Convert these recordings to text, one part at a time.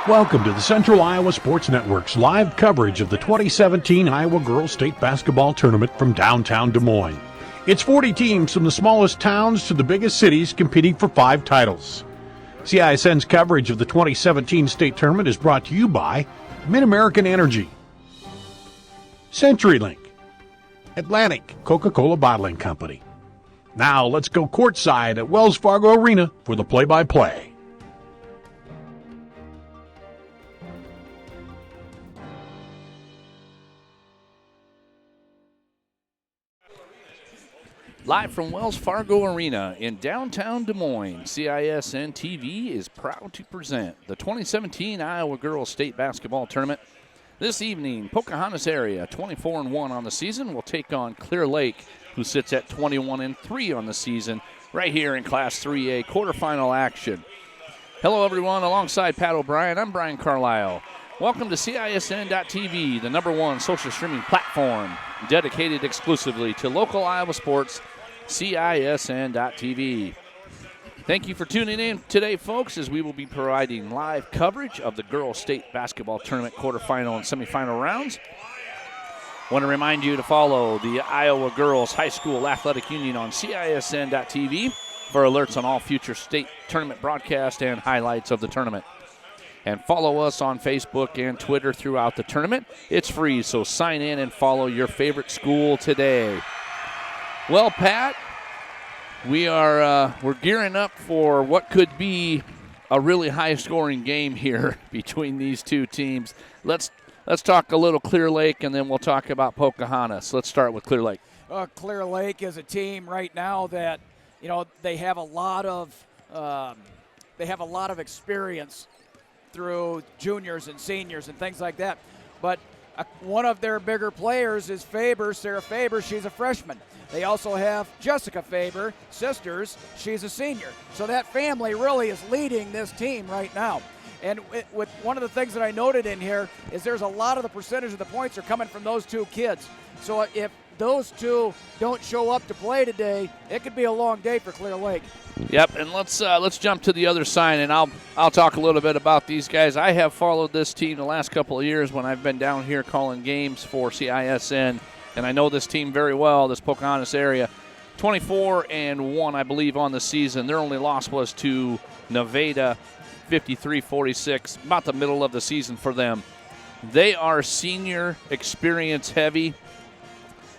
Welcome to the Central Iowa Sports Network's live coverage of the 2017 Iowa Girls State Basketball Tournament from downtown Des Moines. It's 40 teams from the smallest towns to the biggest cities competing for 5 titles. CISN's coverage of the 2017 state tournament is brought to you by Mid-American Energy, CenturyLink, Atlantic Coca-Cola Bottling Company. Now let's go courtside at Wells Fargo Arena for the play-by-play. Live from Wells Fargo Arena in downtown Des Moines, CISN TV is proud to present the 2017 Iowa Girls State Basketball Tournament. This evening, Pocahontas area, 24-1 on the season, will take on Clear Lake, who sits at 21-3 on the season, right here in Class 3A quarterfinal action. Hello, everyone. Alongside Pat O'Brien, I'm Brian Carlisle. Welcome to CISN.TV, the #1 social streaming platform dedicated exclusively to local Iowa sports. CISN.TV. Thank you for tuning in today, folks, as we will be providing live coverage of the Girls State Basketball Tournament quarterfinal and semifinal rounds. I want to remind you to follow the Iowa Girls High School Athletic Union on CISN.TV for alerts on all future state tournament broadcasts and highlights of the tournament. And follow us on Facebook and Twitter throughout the tournament. It's free, so sign in and follow your favorite school today. Well, Pat, we're gearing up for what could be a really high-scoring game here between these two teams. Let's talk a little Clear Lake, and then we'll talk about Pocahontas. Let's start with Clear Lake. Clear Lake is a team right now that, they have a lot of experience through juniors and seniors and things like that. But one of their bigger players is Sarah Faber. She's a freshman. They also have Jessica Faber, sisters. She's a senior. So that family really is leading this team right now. And with one of the things that I noted in here is there's a lot of the percentage of the points are coming from those two kids. So if those two don't show up to play today, it could be a long day for Clear Lake. Yep, and let's jump to the other side, and I'll talk a little bit about these guys. I have followed this team the last couple of years when I've been down here calling games for CISN, and I know this team very well, this Pocahontas area. 24-1, I believe, on the season. Their only loss was to Nevada, 53-46, about the middle of the season for them. They are senior experience heavy.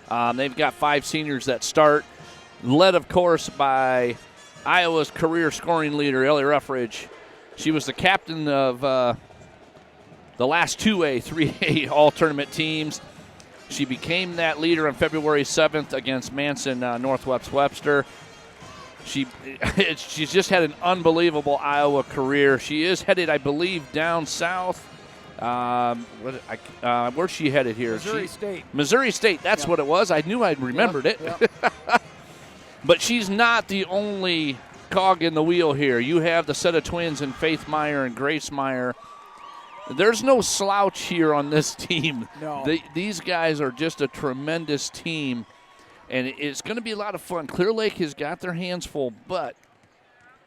They've got 5 seniors that start, led, of course, by Iowa's career scoring leader, Ellie Ruffridge. She was the captain of the last 2A, 3A all-tournament teams. She became that leader on February 7th against Manson Northwest Webster. She's just had an unbelievable Iowa career. She is headed, I believe, down south. Where's she headed here? Missouri State. Missouri State, that's what it was. I knew I'd remembered it. But she's not the only cog in the wheel here. You have the set of twins in Faith Meyer and Grace Meyer. There's no slouch here on this team. No. These guys are just a tremendous team, and it's going to be a lot of fun. Clear Lake has got their hands full, but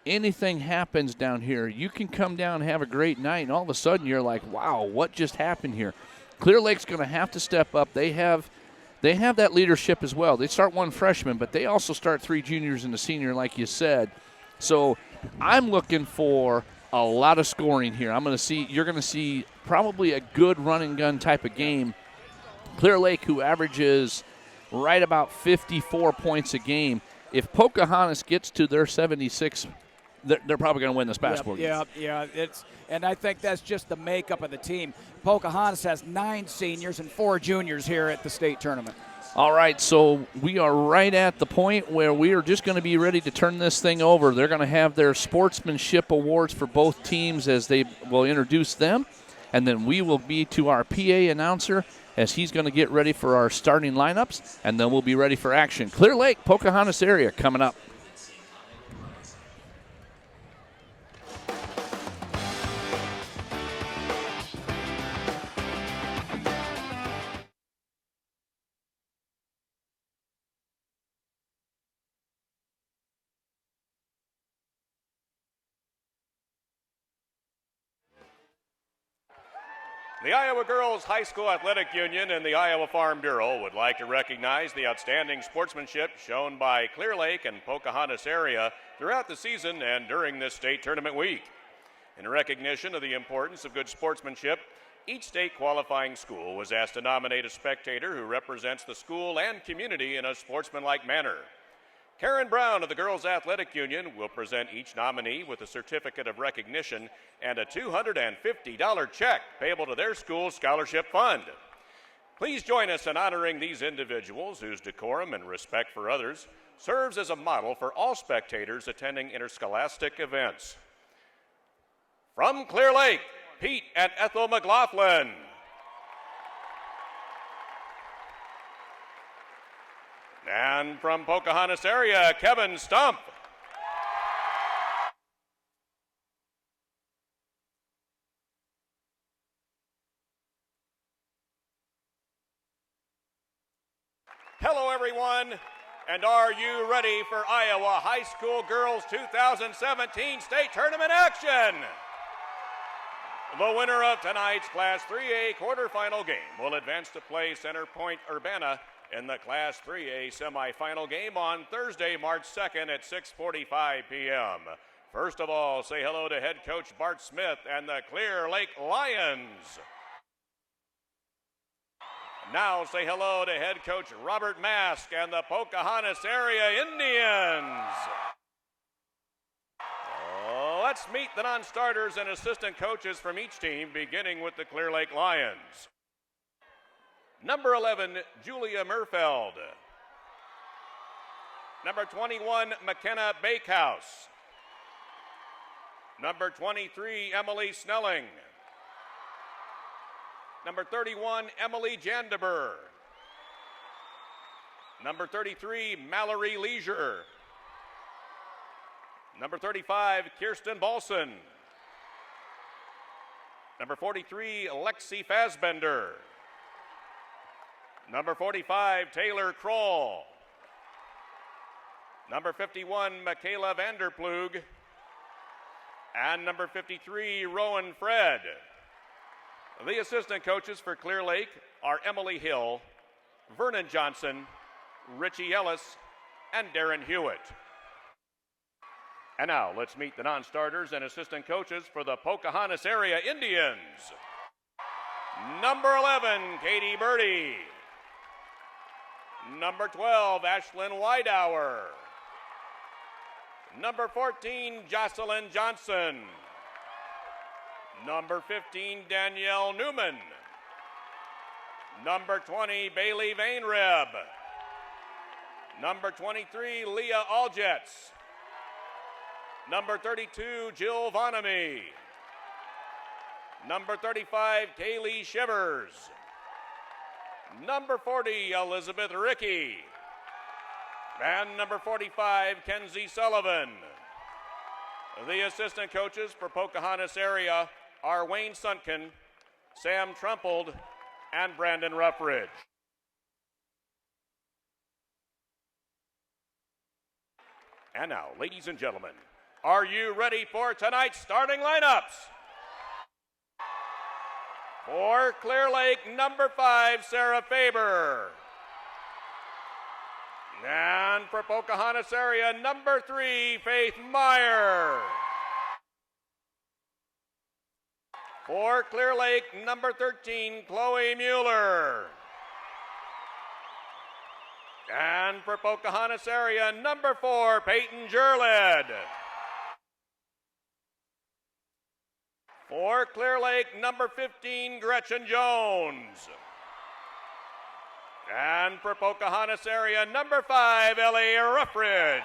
anything happens down here, you can come down and have a great night, and all of a sudden you're like, wow, what just happened here? Clear Lake's going to have to step up. They have that leadership as well. They start 1 freshman, but they also start 3 juniors and a senior, like you said. So I'm looking for a lot of scoring here. You're going to see probably a good run and gun type of game. Clear Lake, who averages right about 54 points a game. If Pocahontas gets to their 76, they're probably going to win this basketball game. Yeah. And I think that's just the makeup of the team. Pocahontas has 9 seniors and 4 juniors here at the state tournament. All right, so we are right at the point where we are just going to be ready to turn this thing over. They're going to have their sportsmanship awards for both teams as they will introduce them, and then we will be to our PA announcer as he's going to get ready for our starting lineups, and then we'll be ready for action. Clear Lake, Pocahontas area coming up. The Iowa Girls High School Athletic Union and the Iowa Farm Bureau would like to recognize the outstanding sportsmanship shown by Clear Lake and Pocahontas area throughout the season and during this state tournament week. In recognition of the importance of good sportsmanship, each state qualifying school was asked to nominate a spectator who represents the school and community in a sportsmanlike manner. Karen Brown of the Girls Athletic Union will present each nominee with a certificate of recognition and a $250 check payable to their school's scholarship fund. Please join us in honoring these individuals whose decorum and respect for others serves as a model for all spectators attending interscholastic events. From Clear Lake, Pete and Ethel McLaughlin. And from Pocahontas area, Kevin Stump. Hello, everyone, and are you ready for Iowa High School Girls 2017 State Tournament action? The winner of tonight's Class 3A quarterfinal game will advance to play Center Point Urbana in the Class 3A semifinal game on Thursday, March 2nd at 6:45 p.m. First of all, say hello to head coach Bart Smith and the Clear Lake Lions. Now say hello to head coach Robert Mask and the Pocahontas area Indians. Let's meet the non-starters and assistant coaches from each team, beginning with the Clear Lake Lions. Number 11, Julia Murfeld. Number 21, McKenna Bakehouse. Number 23, Emily Snelling. Number 31, Emily Jandeber. Number 33, Mallory Leisure. Number 35, Kirsten Balson. Number 43, Lexi Fassbender. Number 45, Taylor Kroll. Number 51, Michaela Vanderplug. And number 53, Rowan Fred. The assistant coaches for Clear Lake are Emily Hill, Vernon Johnson, Richie Ellis, and Darren Hewitt. And now let's meet the non-starters and assistant coaches for the Pocahontas area Indians. Number 11, Katie Birdie. Number 12, Ashlyn Weidower. Number 14, Jocelyn Johnson. Number 15, Danielle Newman. Number 20, Bailey Vainreb. Number 23, Leah Aljetz. Number 32, Jill Vonamy. Number 35, Kaylee Shivers. Number 40, Elizabeth Rickey. And number 45, Kenzie Sullivan. The assistant coaches for Pocahontas area are Wayne Sunken, Sam Trumpold, and Brandon Ruffridge. And now, ladies and gentlemen, are you ready for tonight's starting lineups? For Clear Lake, number 5, Sarah Faber. And for Pocahontas area, number 3, Faith Meyer. For Clear Lake, number 13, Chloe Mueller. And for Pocahontas area, number 4, Peyton Jurled. For Clear Lake, number 15, Gretchen Jones. And for Pocahontas area, number 5, Ellie Ruffridge.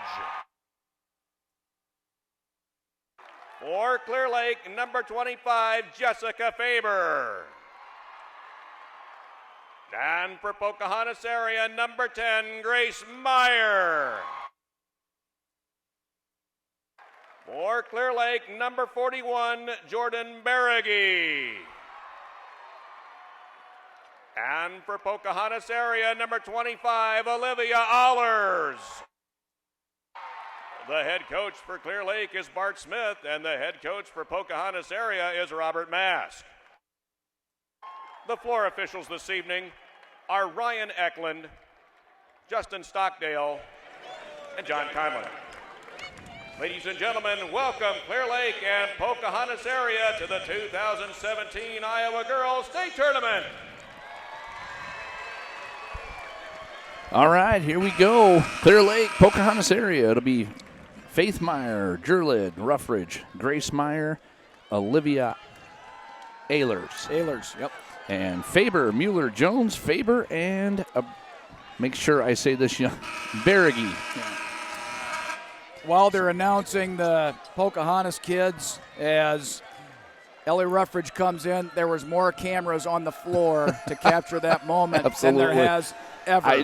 For Clear Lake, number 25, Jessica Faber. And for Pocahontas area, number 10, Grace Meyer. For Clear Lake, number 41, Jordan Berrigy. And for Pocahontas area, number 25, Olivia Allers. The head coach for Clear Lake is Bart Smith, and the head coach for Pocahontas area is Robert Mask. The floor officials this evening are Ryan Eklund, Justin Stockdale, and John Conlon. Ladies and gentlemen, welcome Clear Lake and Pocahontas area to the 2017 Iowa Girls State Tournament. All right, here we go. Clear Lake, Pocahontas area. It'll be Faith Meyer, Jurlid, Ruffridge, Grace Meyer, Olivia Ehlers. Yep. And Faber, Mueller, Jones, Faber, and make sure I say this young, Berrigy. While they're announcing the Pocahontas kids as Ellie Ruffridge comes in, there was more cameras on the floor to capture that moment than there has ever.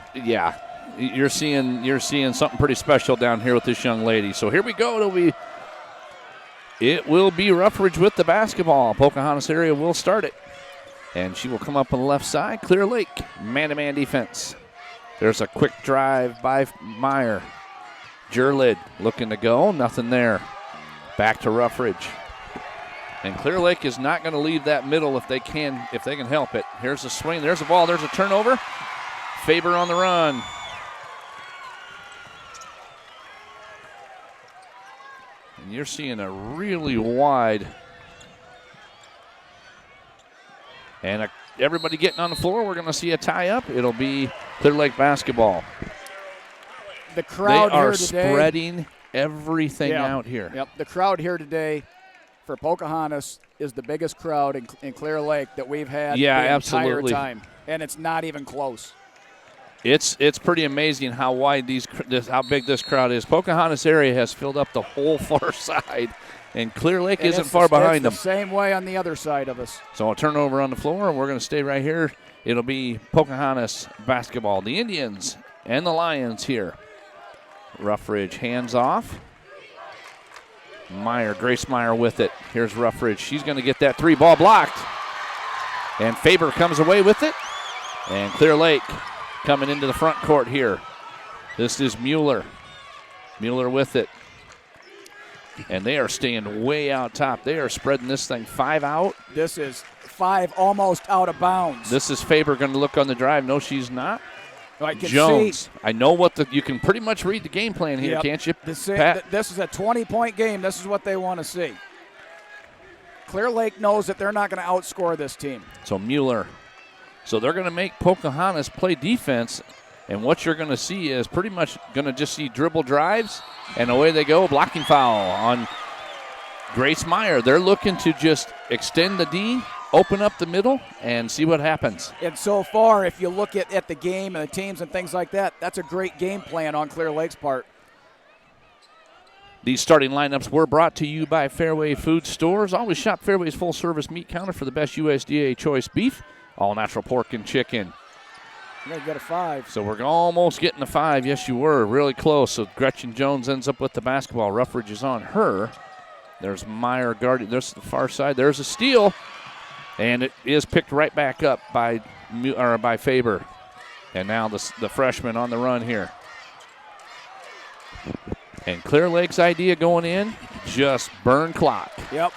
You're seeing something pretty special down here with this young lady. So here we go. It will be Ruffridge with the basketball. Pocahontas area will start it. And she will come up on the left side. Clear Lake, man-to-man defense. There's a quick drive by Meyer. Jurlid looking to go, nothing there. Back to Ruffridge. And Clear Lake is not going to leave that middle if they can help it. Here's a swing, there's a ball, there's a turnover. Faber on the run. And you're seeing a really wide. And everybody getting on the floor. We're going to see a tie-up. It'll be Clear Lake basketball. The crowd they are here today, spreading everything out here. Yep, the crowd here today for Pocahontas is the biggest crowd in Clear Lake that we've had the entire time, and it's not even close. It's pretty amazing how wide how big this crowd is. Pocahontas area has filled up the whole far side, and Clear Lake isn't far behind them. It's the same way on the other side of us. So a turnover on the floor, and we're going to stay right here. It'll be Pocahontas basketball. The Indians and the Lions here. Ruffridge hands off. Grace Meyer with it. Here's Ruffridge. She's going to get that three, ball blocked. And Faber comes away with it. And Clear Lake coming into the front court here. This is Mueller. Mueller with it. And they are staying way out top. They are spreading this thing 5 out. This is 5 almost out of bounds. This is Faber going to look on the drive. No, she's not. I can Jones. See. I know you can pretty much read the game plan here, can't you, Pat? This is a 20-point game. This is what they want to see. Clear Lake knows that they're not going to outscore this team. So Mueller. So they're going to make Pocahontas play defense, and what you're going to see is pretty much going to just see dribble drives, and away they go. Blocking foul on Grace Meyer. They're looking to just extend the D, open up the middle, and see what happens. And so far, if you look at the game and the teams and things like that, that's a great game plan on Clear Lake's part. These starting lineups were brought to you by Fairway Food Stores. Always shop Fairway's full-service meat counter for the best USDA choice beef, all-natural pork and chicken. You got a 5. So we're almost getting a 5. Yes, you were. Really close. So Gretchen Jones ends up with the basketball. Ruffridge is on her. There's Meyer guarding. There's the far side. There's a steal. And it is picked right back up by Faber. And now the freshman on the run here. And Clear Lake's idea going in, just burn clock. Yep.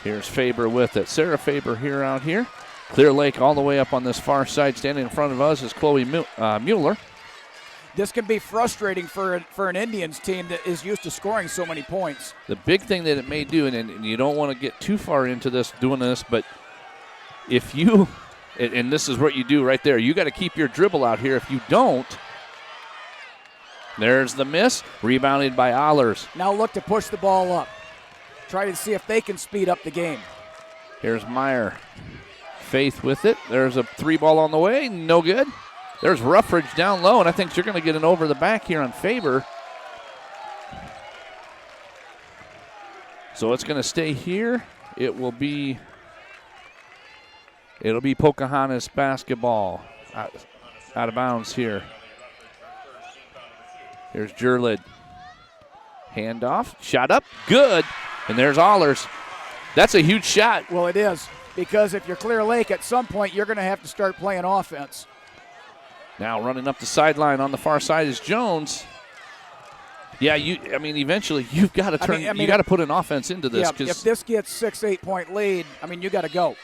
Here's Faber with it. Sarah Faber here out here. Clear Lake all the way up on this far side. Standing in front of us is Chloe Mueller. This can be frustrating for an Indians team that is used to scoring so many points. The big thing that it may do, and you don't want to get too far into doing this, but if you, and this is what you do right there, you got to keep your dribble out here. If you don't, there's the miss, rebounded by Ehlers. Now look to push the ball up. Try to see if they can speed up the game. Here's Meyer. Faith with it. There's a 3-ball on the way, no good. There's Ruffridge down low, and I think you're going to get an over the back here on Faber. So it's going to stay here. It'll be Pocahontas basketball out of bounds here. Here's Jurlid. Handoff, shot up, good. And there's Ehlers. That's a huge shot. Well, it is, because if you're Clear Lake, at some point you're going to have to start playing offense. Now running up the sideline on the far side is Jones. Yeah, eventually you've got to turn. You got to put an offense into this. Yeah, if this gets 6-8 point lead, you got to go.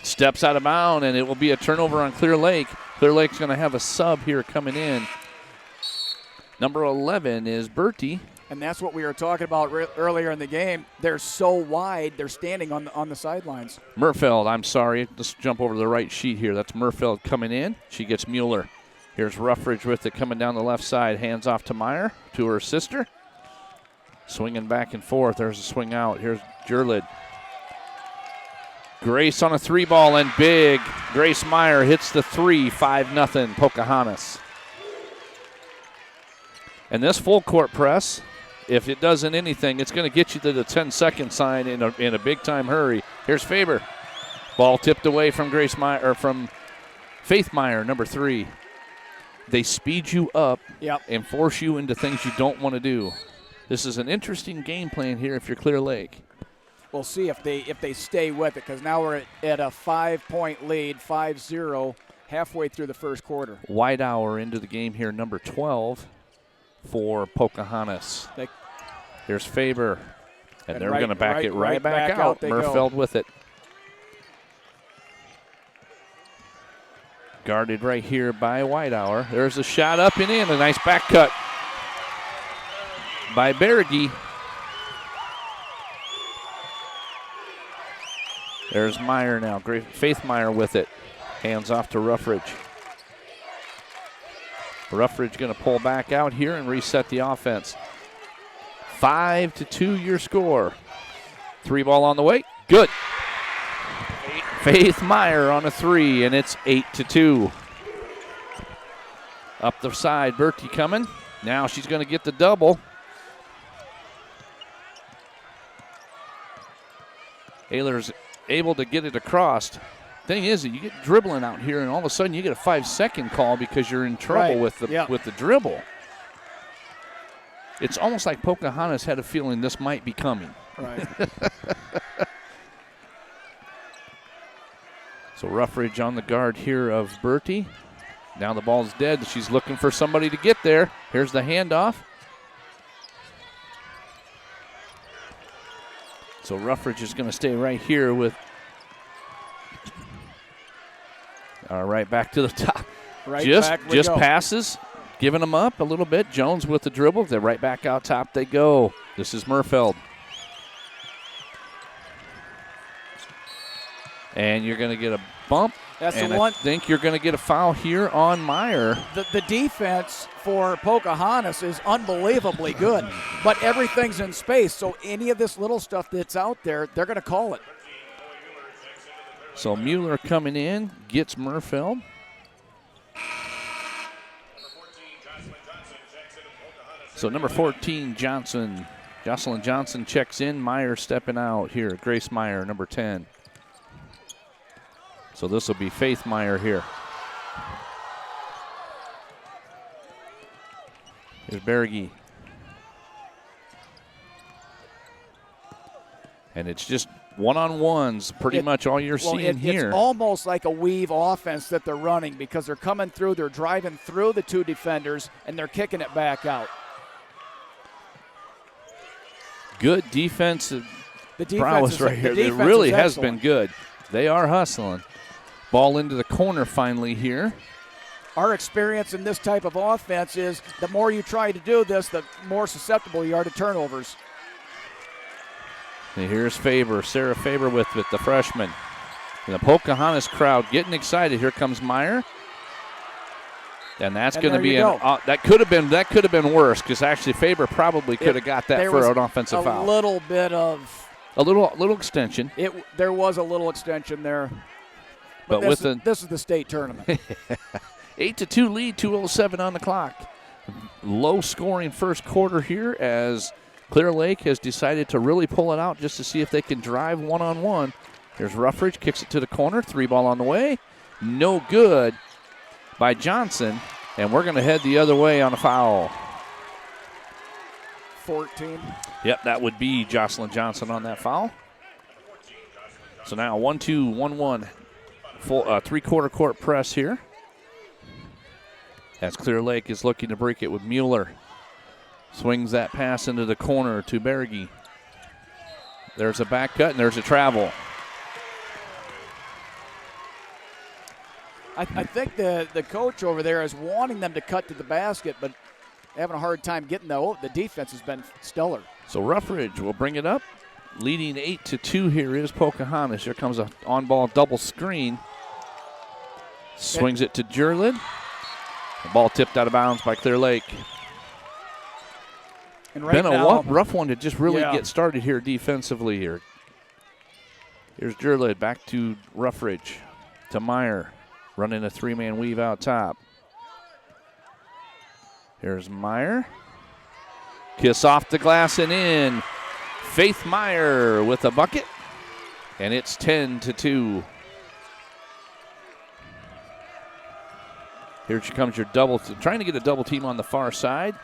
Steps out of bounds, and it will be a turnover on Clear Lake. Clear Lake's going to have a sub here coming in. Number 11 is Bertie. And that's what we were talking about earlier in the game. They're so wide, they're standing on the sidelines. Murfeld, I'm sorry. Let's jump over to the right sheet here. That's Murfeld coming in. She gets Mueller. Here's Ruffridge with it coming down the left side. Hands off to Meyer, to her sister. Swinging back and forth. There's a swing out. Here's Jurlid. Grace on a 3-ball and big. Grace Meyer hits the 3, 5-0 Pocahontas. And this full court press, if it doesn't anything, it's going to get you to the 10-second sign in a big-time hurry. Here's Faber. Ball tipped away from Grace Meyer, or from Faith Meyer, number 3. They speed you up and force you into things you don't want to do. This is an interesting game plan here if you're Clear Lake. We'll see if they stay with it, because now we're at a 5-point lead, 5-0, halfway through the first quarter. Whitehour into the game here, number 12 for Pocahontas. Here's Faber, and they're going to back it right back out. Murfeld with it. Guarded right here by Whitehour. There's a shot up and in. A nice back cut by Berge. There's Meyer now. Faith Meyer with it. Hands off to Ruffridge. Ruffridge going to pull back out here and reset the offense. 5-2 your score. 3-ball on the way. Good. Faith Meyer on a 3, and it's 8-2. Up the side, Bertie coming. Now she's going to get the double. Ayler's able to get it across. Thing is, you get dribbling out here, and all of a sudden you get a 5-second call because you're in trouble with the dribble. It's almost like Pocahontas had a feeling this might be coming. Right. So Ruffridge on the guard here of Bertie. Now the ball's dead. She's looking for somebody to get there. Here's the handoff. So Ruffridge is going to stay right here with. All right, back to the top. Just passes, giving them up a little bit. Jones with the dribble. They're right back out top they go. This is Murfeld. And you're going to get a bump. That's and the one. I think you're going to get a foul here on Meyer. The defense for Pocahontas is unbelievably good, but everything's in space, so any of this little stuff that's out there, they're going to call it. So Mueller coming in, gets Murfeld. So number 14, Jocelyn Johnson checks in. Meyer stepping out here. Grace Meyer, number 10. So this will be Faith Meyer here. Here's Berge. And it's just one-on-ones pretty much all you're seeing here. It's almost like a weave offense that they're running because they're coming through, they're driving through the 2 defenders, and they're kicking it back out. Good defensive The prowess right here. It really has been good. They are hustling. Ball into the corner finally here. Our experience in this type of offense is the more you try to do this, the more susceptible you are to turnovers. And here's Faber, Sarah Faber with it, the freshman. And the Pocahontas crowd getting excited. Here comes Meyer. And that's going to be that could have been worse because actually Faber probably could have got that for an offensive foul. A little bit of a little extension. There was a little extension there. But this is the state tournament. 8-2 lead, 2:07 on the clock. Low scoring first quarter here as Clear Lake has decided to really pull it out just to see if they can drive one-on-one. Here's Ruffridge, kicks it to the corner, 3-ball on the way. No good by Johnson, and we're going to head the other way on a foul. 14. Yep, that would be Jocelyn Johnson on that foul. So now 1-2, 1-1. Full 3-quarter court press here. As Clear Lake is looking to break it with Mueller. Swings that pass into the corner to Berge. There's a back cut and there's a travel. I think the coach over there is wanting them to cut to the basket, but having a hard time getting the defense has been stellar. So Ruffridge will bring it up. Leading 8-2 here is Pocahontas. Here comes an on-ball double screen. Swings it to Jerlid. The ball tipped out of bounds by Clear Lake. And right Been a now, rough one to just really get started here defensively here. Here's Jerlid back to Ruffridge. To Meyer. Running a three-man weave out top. Here's Meyer. Kiss off the glass and in. Faith Meyer with a bucket. And it's 10-2. Here she comes your double. Trying to get a double team on the far side.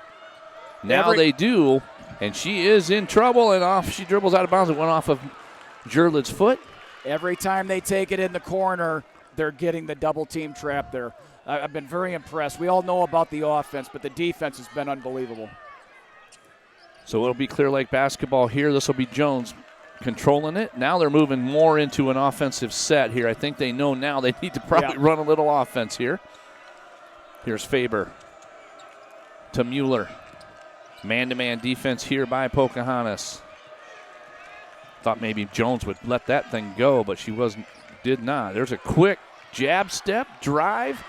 Now they do. And she is in trouble. And off she dribbles out of bounds. It went off of Jerlid's foot. Every time they take it in the corner, they're getting the double team trap there. I've been very impressed. We all know about the offense, but the defense has been unbelievable. So it'll be Clear Lake basketball here. This will be Jones controlling it. Now they're moving more into an offensive set here. I think they know now they need to probably run a little offense here. Here's Faber to Mueller. Man-to-man defense here by Pocahontas. Thought maybe Jones would let that thing go, but she did not. There's a quick jab step, drive,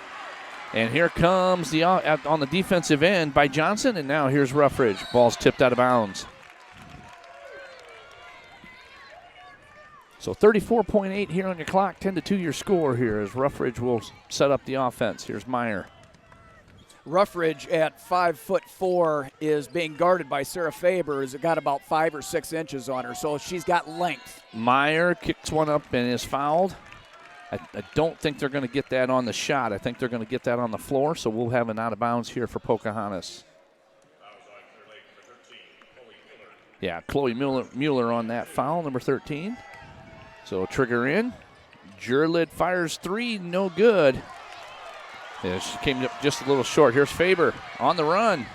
and here comes the on the defensive end by Johnson, and now here's Ruffridge. Ball's tipped out of bounds. So 34.8 here on your clock, 10-2 your score here as Ruffridge will set up the offense. Here's Meyer. Ruffridge at 5'4" is being guarded by Sarah Faber, who's got about 5 or 6 inches on her, so she's got length. Meyer kicks one up and is fouled. I don't think they're going to get that on the shot. I think they're going to get that on the floor, so we'll have an out of bounds here for Pocahontas. Yeah, Chloe Mueller on that foul, number 13. So trigger in. Jerlid fires three, no good. Yeah, she came up just a little short. Here's Faber on the run.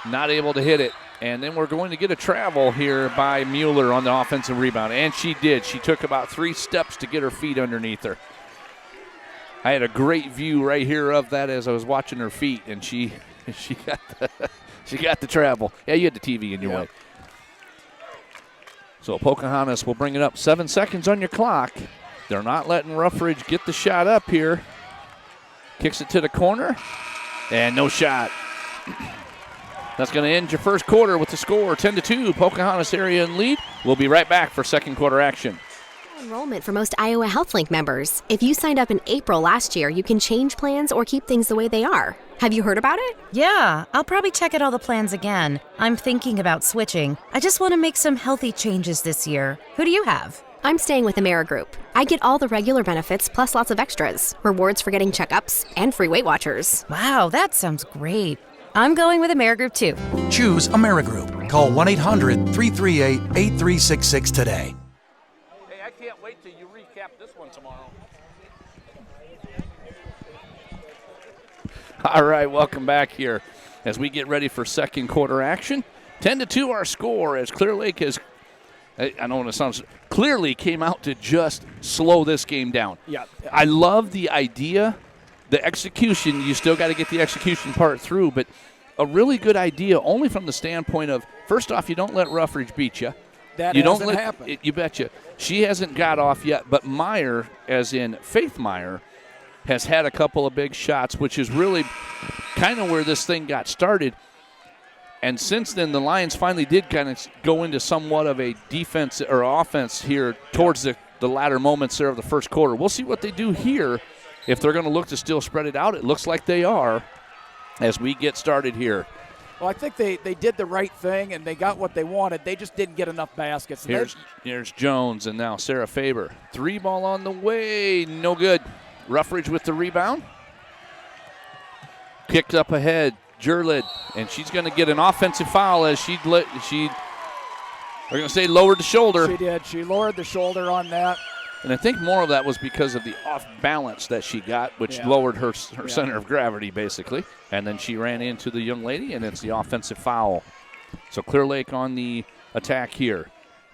Not able to hit it. And then we're going to get a travel here by Mueller on the offensive rebound. And she did. She took about 3 steps to get her feet underneath her. I had a great view right here of that as I was watching her feet, and she got the travel. Yeah, you had the TV in your way. So Pocahontas will bring it up. 7 seconds on your clock. They're not letting Ruffridge get the shot up here. Kicks it to the corner, and no shot. That's going to end your first quarter with the score 10-2. Pocahontas area in lead. We'll be right back for second quarter action. Enrollment for most Iowa HealthLink members. If you signed up in April last year, you can change plans or keep things the way they are. Have you heard about it? Yeah, I'll probably check out all the plans again. I'm thinking about switching. I just want to make some healthy changes this year. Who do you have? I'm staying with AmeriGroup. I get all the regular benefits plus lots of extras. Rewards for getting checkups and free Weight Watchers. Wow, that sounds great. I'm going with AmeriGroup too. Choose AmeriGroup. Call 1-800-338-8366 today. Hey, I can't wait till you recap this one tomorrow. All right, welcome back here as we get ready for second quarter action. 10-2 our score as Clear Lake has, I don't want to sound, clearly came out to just slow this game down. Yeah. I love the idea. The execution, you still got to get the execution part through, but a really good idea only from the standpoint of, first off, you don't let Ruffridge beat you. That you hasn't don't let, happened. You betcha. She hasn't got off yet, but Meyer, as in Faith Meyer, has had a couple of big shots, which is really kind of where this thing got started. And since then, the Lions finally did kind of go into somewhat of a defense or offense here towards the latter moments there of the first quarter. We'll see what they do here. If they're going to look to still spread it out, it looks like they are as we get started here. Well, I think they did the right thing, and they got what they wanted. They just didn't get enough baskets. Here's Jones, and now Sarah Faber. 3 ball on the way, no good. Ruffridge with the rebound. Kicked up ahead, Jerlid, and she's going to get an offensive foul as we're going to say lowered the shoulder. She did. She lowered the shoulder on that. And I think more of that was because of the off balance that she got, which lowered her center of gravity, basically. And then she ran into the young lady, and it's the offensive foul. So Clear Lake on the attack here.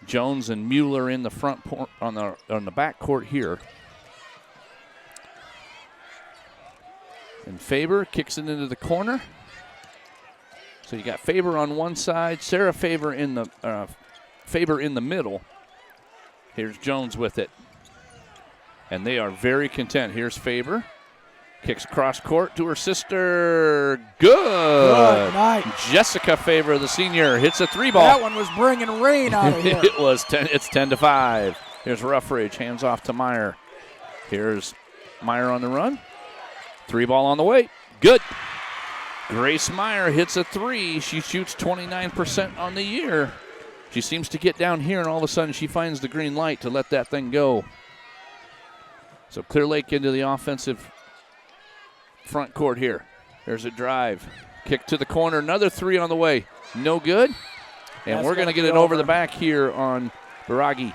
Jones and Mueller in the front on the back court here. And Faber kicks it into the corner. So you got Faber on one side, Sarah Faber in the middle. Here's Jones with it. And they are very content. Here's Faber. Kicks across court to her sister. Good night. Jessica Faber, the senior, hits a 3-ball. That one was bringing rain out of here. It's 10-5. Here's Ruffridge, hands off to Meyer. Here's Meyer on the run. 3-ball on the way. Good. Grace Meyer hits a 3. She shoots 29% on the year. She seems to get down here, and all of a sudden she finds the green light to let that thing go. So Clear Lake into the offensive front court here. There's a drive. Kick to the corner. Another 3 on the way. No good. And That's we're going to get it over the back here on Baragi.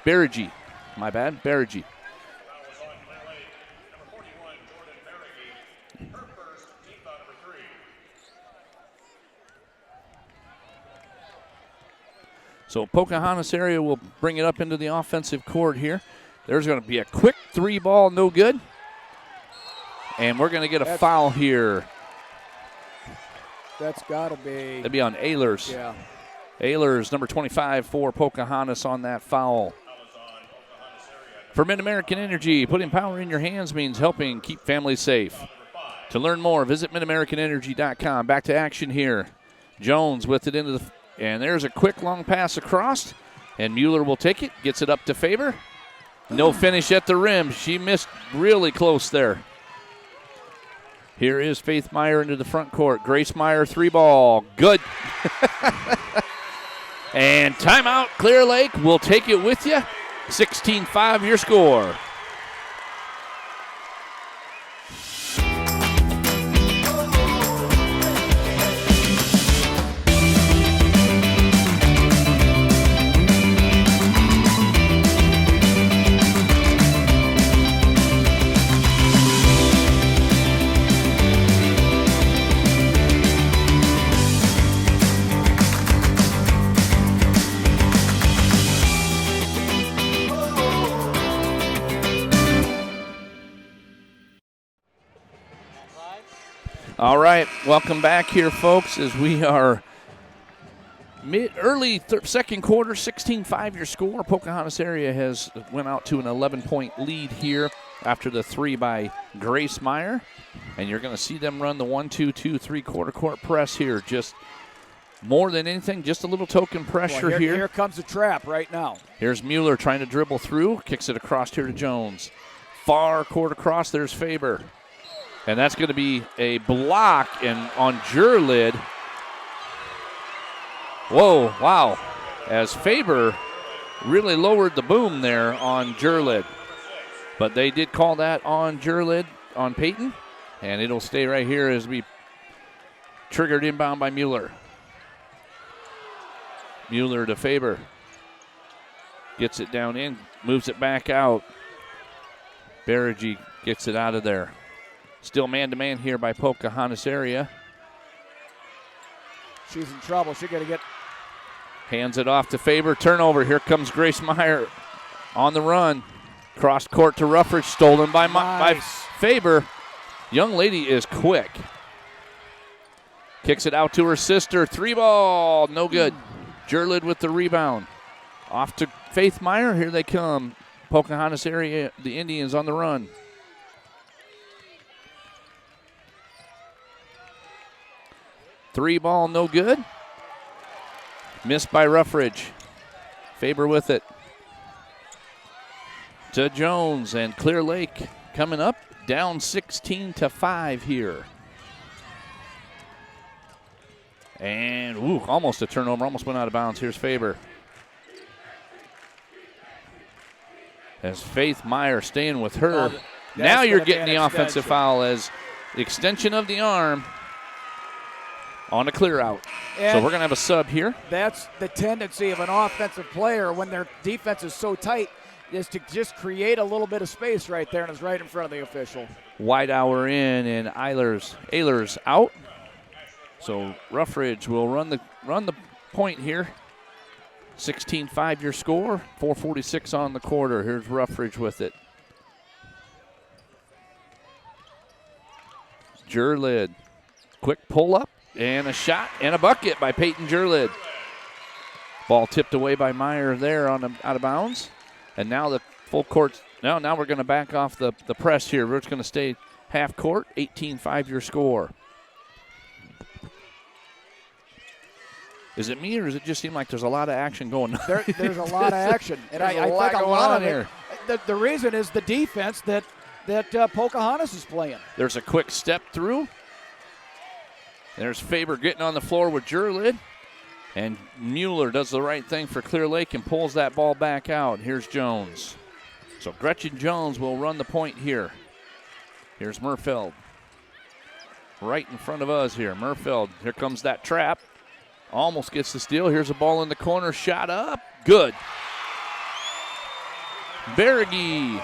Baragi. My bad. Baragi. So Pocahontas area will bring it up into the offensive court here. There's going to be a quick 3-ball, no good. And we're going to get a foul here. That's got to be. That'd be on Ehlers. Yeah. Ehlers, number 25 for Pocahontas on that foul. For Mid-American Energy, putting power in your hands means helping keep families safe. To learn more, visit MidAmericanEnergy.com. Back to action here. Jones with it into the, and there's a quick long pass across, and Mueller will take it, gets it up to Faber. No finish at the rim. She missed really close there. Here is Faith Meyer into the front court. Grace Meyer, 3-ball. Good. And timeout. Clear Lake will take it with you. 16-5 your score. All right, welcome back here, folks, as we are early second quarter, 16-5 your score. Pocahontas area has went out to an 11-point lead here after the 3 by Grace Meyer. And you're going to see them run the 1-2-2-3 quarter court press here. Just more than anything, just a little token pressure here. Here comes the trap right now. Here's Mueller trying to dribble through, kicks it across here to Jones. Far court across, there's Faber. And that's going to be a block on Jurlid. Whoa, wow. As Faber really lowered the boom there on Jurlid. But they did call that on Jurlid on Peyton. And it'll stay right here as we triggered inbound by Mueller. Mueller to Faber. Gets it down in, moves it back out. Baragi gets it out of there. Still man-to-man here by Pocahontas area. She's in trouble. She's going to get. Hands it off to Faber. Turnover. Here comes Grace Meyer on the run. Cross court to Ruffridge. Stolen by, by Faber. Young lady is quick. Kicks it out to her sister. 3-ball. No good. Jurlid with the rebound. Off to Faith Meyer. Here they come. Pocahontas area. The Indians on the run. Three-ball, no good. Missed by Ruffridge. Faber with it. To Jones, and Clear Lake coming up, down 16-5 here. And, almost a turnover, almost went out of bounds. Here's Faber. As Faith Meyer staying with her. Now you're getting the offensive foul as the extension of the arm on a clear out. And so we're going to have a sub here. That's the tendency of an offensive player when their defense is so tight, is to just create a little bit of space right there, and it's right in front of the official. Whitehour in and Ehlers out. So Ruffridge will run the point here. 16-5 your score. 4:46 on the quarter. Here's Ruffridge with it. Jurlid. Quick pull up and a shot and a bucket by Peyton Jurlid. Ball tipped away by Meyer there out of bounds. And now the full court. Now we're going to back off the press here. We're just going to stay half court. 18-5 your score. Is it me, or does it just seem like there's a lot of action going on? There's a lot of action. And I think a lot of it, the reason is the defense that Pocahontas is playing. There's a quick step through. There's Faber getting on the floor with Jurlid. And Mueller does the right thing for Clear Lake and pulls that ball back out. Here's Jones. So Gretchen Jones will run the point here. Here's Murfeld. Right in front of us here. Murfeld, here comes that trap. Almost gets the steal. Here's a ball in the corner. Shot up. Good. Berge.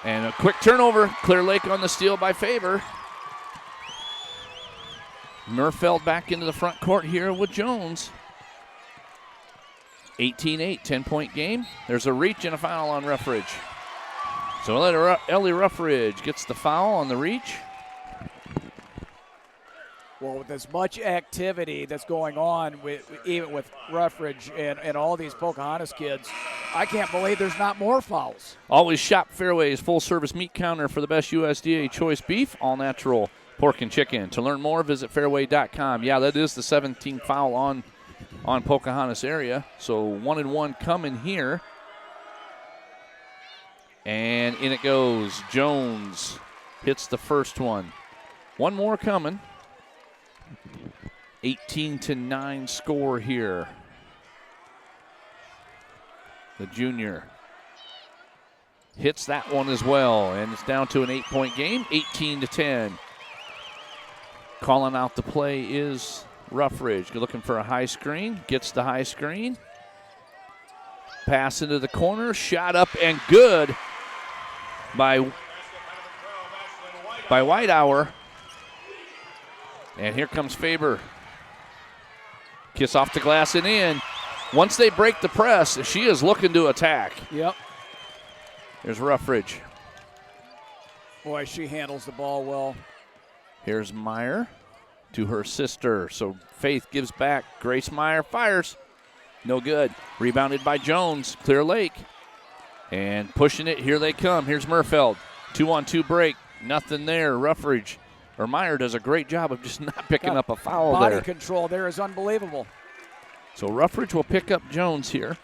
And a quick turnover. Clear Lake on the steal by Faber. Murfeld back into the front court here with Jones. 18-8, 10-point game. There's a reach and a foul on Ruffridge. So Ellie Ruffridge gets the foul on the reach. Well, with as much activity that's going on, even with Ruffridge and all these Pocahontas kids, I can't believe there's not more fouls. Always Shop Fairway's full-service meat counter for the best USDA choice beef, all natural pork and chicken. To learn more, visit fairway.com. Yeah, that is the 17th foul on Pocahontas area. So 1-1 coming here. And in it goes. Jones hits the first one. One more coming. 18-9 score here. The junior hits that one as well, and it's down to an 8-point game, 18-10. Calling out the play is Ruffridge. Looking for a high screen, gets the high screen. Pass into the corner, shot up and good by Whitehour. And here comes Faber. Kiss off the glass and in. Once they break the press, she is looking to attack. Yep. There's Ruffridge. Boy, she handles the ball well. Here's Meyer to her sister. So Faith gives back. Grace Meyer fires. No good. Rebounded by Jones. Clear Lake. And pushing it. Here they come. Here's Murfeld. 2-on-2 break. Nothing there. Ruffridge. Or Meyer does a great job of just not picking up a foul there. Body control there is unbelievable. So Ruffridge will pick up Jones here.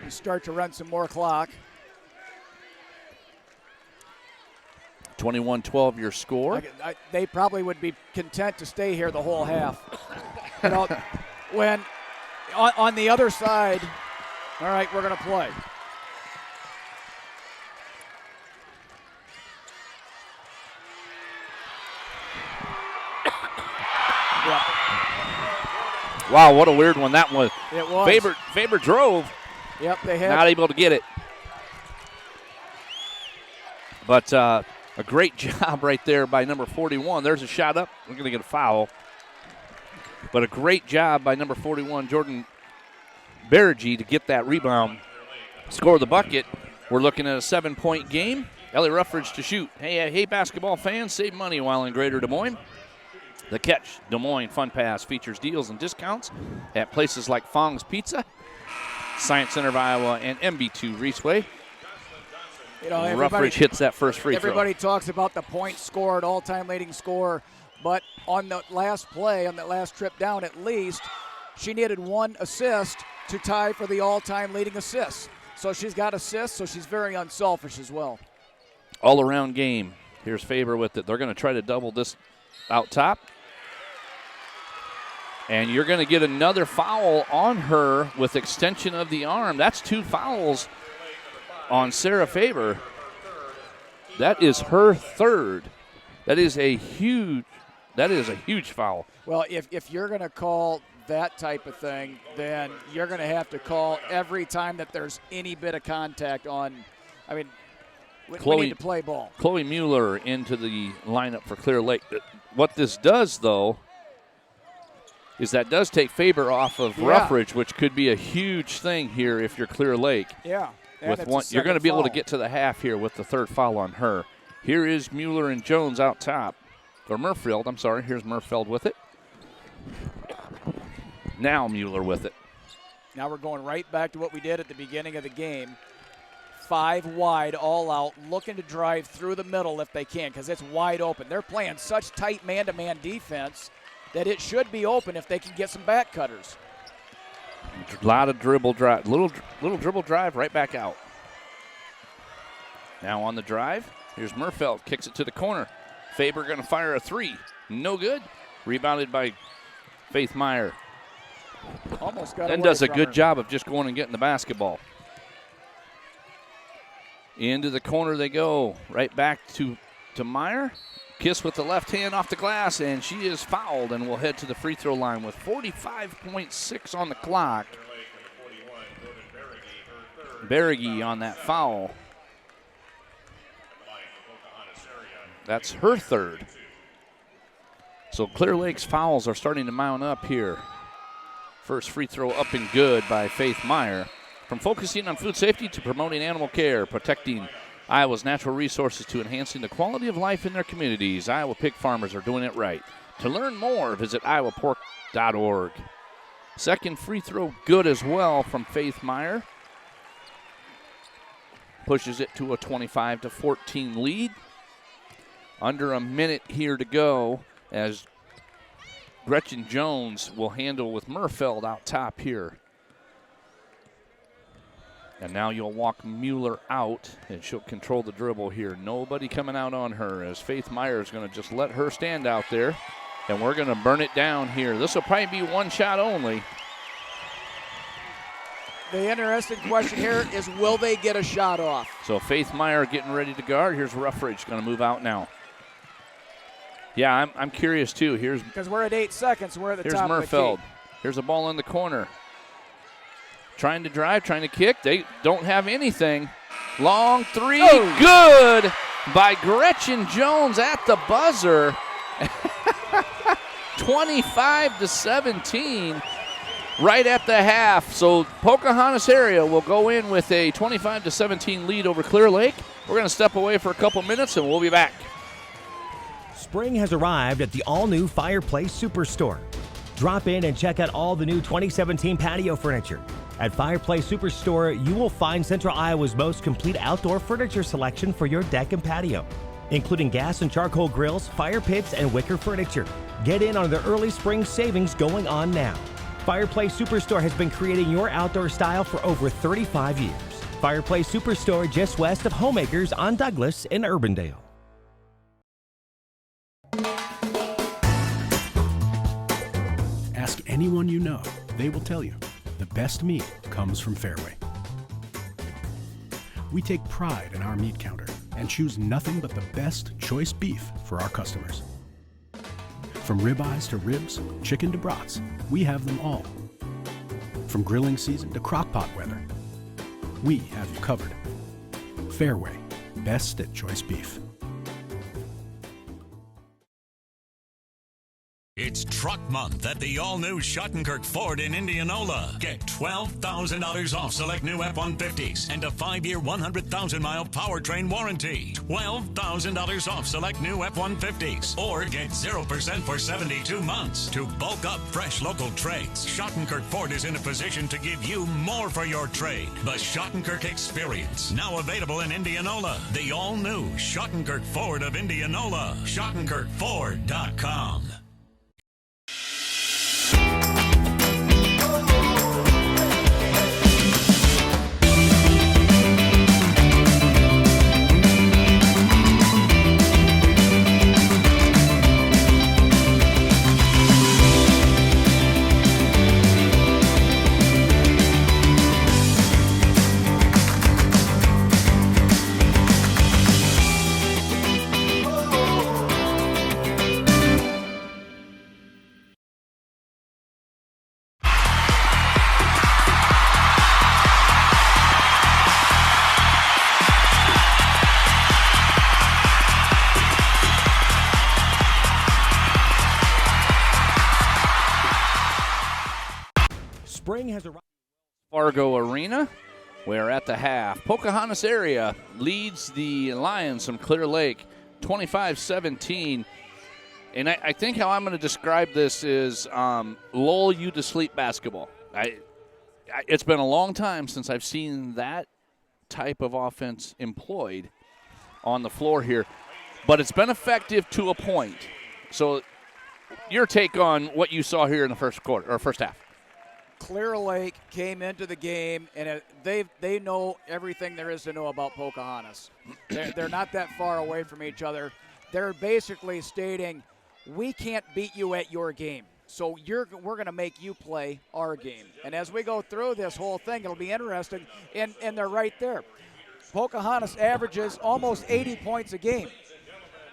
You start to run some more clock. 21-12 your score. They probably would be content to stay here the whole half. You know, when on the other side, all right, we're going to play. Yeah. Wow, what a weird one that was. It was. Faber drove. Yep, they had. Not able to get it. But a great job right there by number 41. There's a shot up. We're going to get a foul. But a great job by number 41, Jordan Berge, to get that rebound, score the bucket. We're looking at a 7-point game. Ellie Ruffridge to shoot. Hey, basketball fans, save money while in Greater Des Moines. The Catch Des Moines Fun Pass features deals and discounts at places like Fong's Pizza, Science Center of Iowa, and MB2 Raceway. You know, Ruffridge hits that first free throw. Everybody talks about the points scored, all-time leading score, but on the last play, on that last trip down at least, she needed one assist to tie for the all-time leading assists. So she's got assists, so she's very unselfish as well. All-around game. Here's Faber with it. They're going to try to double this out top. And you're going to get another foul on her with extension of the arm. That's 2 fouls on Sarah Faber. That is her third. That is a huge foul. Well, if you're going to call that type of thing, then you're going to have to call every time that there's any bit of contact on. I mean, we need to play ball. Chloe Mueller into the lineup for Clear Lake. What this does, though, is that does take Faber off of Ruffridge, which could be a huge thing here if you're Clear Lake. Yeah. With one, you're going to be able to get to the half here with the third foul on her. Here is Mueller and Jones out top. Or Murfield, I'm sorry. Here's Murfield with it. Now Mueller with it. Now we're going right back to what we did at the beginning of the game. 5 wide, all out, looking to drive through the middle if they can because it's wide open. They're playing such tight man-to-man defense that it should be open if they can get some back cutters. A lot of dribble drive, little dribble drive right back out. Now on the drive, here's Murfeld, kicks it to the corner. Faber going to fire a 3, no good. Rebounded by Faith Meyer. Almost got Then away does a from good her. job of just going and getting the basketball. Into the corner they go, right back to Meyer. Kiss with the left hand off the glass, and she is fouled and will head to the free throw line with 45.6 on the clock. Berge on that foul. That's her third. So Clear Lake's fouls are starting to mount up here. First free throw up and good by Faith Meyer. From focusing on food safety to promoting animal care, protecting Iowa's natural resources to enhancing the quality of life in their communities, Iowa pig farmers are doing it right. To learn more, visit iowapork.org. Second free throw good as well from Faith Meyer. Pushes it to a 25-14 lead. Under a minute here to go as Gretchen Jones will handle with Murfeld out top here. And now you'll walk Mueller out, and she'll control the dribble here. Nobody coming out on her as Faith Meyer is going to just let her stand out there. And we're going to burn it down here. This will probably be one shot only. The interesting question here is, will they get a shot off? So Faith Meyer getting ready to guard. Here's Ruffridge going to move out now. Yeah, I'm curious too. Because we're at 8 seconds. We're at the here's top Murfeld. of the key. Here's a ball in the corner. Trying to drive, trying to kick. They don't have anything. Long 3, good by Gretchen Jones at the buzzer. 25-17 right at the half. So Pocahontas area will go in with a 25-17 lead over Clear Lake. We're going to step away for a couple minutes and we'll be back. Spring has arrived at the all-new Fireplace Superstore. Drop in and check out all the new 2017 patio furniture. At Fireplace Superstore, you will find Central Iowa's most complete outdoor furniture selection for your deck and patio, including gas and charcoal grills, fire pits, and wicker furniture. Get in on the early spring savings going on now. Fireplace Superstore has been creating your outdoor style for over 35 years. Fireplace Superstore just west of Homemakers on Douglas in Urbandale. Ask anyone you know, they will tell you the best meat comes from Fairway. We take pride in our meat counter and choose nothing but the best choice beef for our customers. From ribeyes to ribs, chicken to brats, we have them all. From grilling season to crock-pot weather, we have you covered. Fairway, best at choice beef. It's Truck Month at the all-new Schottenkirk Ford in Indianola. Get $12,000 off select new F-150s and a 5-year, 100,000-mile powertrain warranty. $12,000 off select new F-150s. Or get 0% for 72 months. To bulk up fresh local trades, Schottenkirk Ford is in a position to give you more for your trade. The Schottenkirk Experience, now available in Indianola. The all-new Schottenkirk Ford of Indianola. SchottenkirkFord.com. Spring has arrived. Fargo Arena. We're at the half. Pocahontas area leads the Lions from Clear Lake 25-17. And I think how I'm going to describe this is lull you to sleep basketball. It's been a long time since I've seen that type of offense employed on the floor here. But it's been effective to a point. So your take on what you saw here in the first quarter or first half? Clear Lake came into the game, and they know everything there is to know about Pocahontas. They're not that far away from each other. They're basically stating, we can't beat you at your game, so we're going to make you play our game. And as we go through this whole thing, it'll be interesting, and they're right there. Pocahontas averages almost 80 points a game.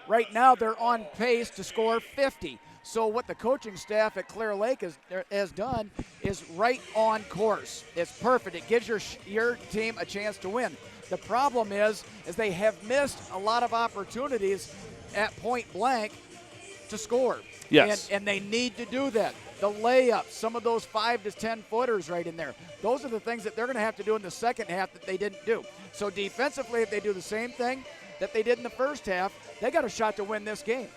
Right now, they're on pace to score 50. So what the coaching staff at Clear Lake has done is right on course. It's perfect. It gives your team a chance to win. The problem is they have missed a lot of opportunities at point blank to score. Yes. And they need to do that. The layups, some of those 5 to 10 footers right in there. Those are the things that they're going to have to do in the second half that they didn't do. So defensively, if they do the same thing that they did in the first half, they got a shot to win this game.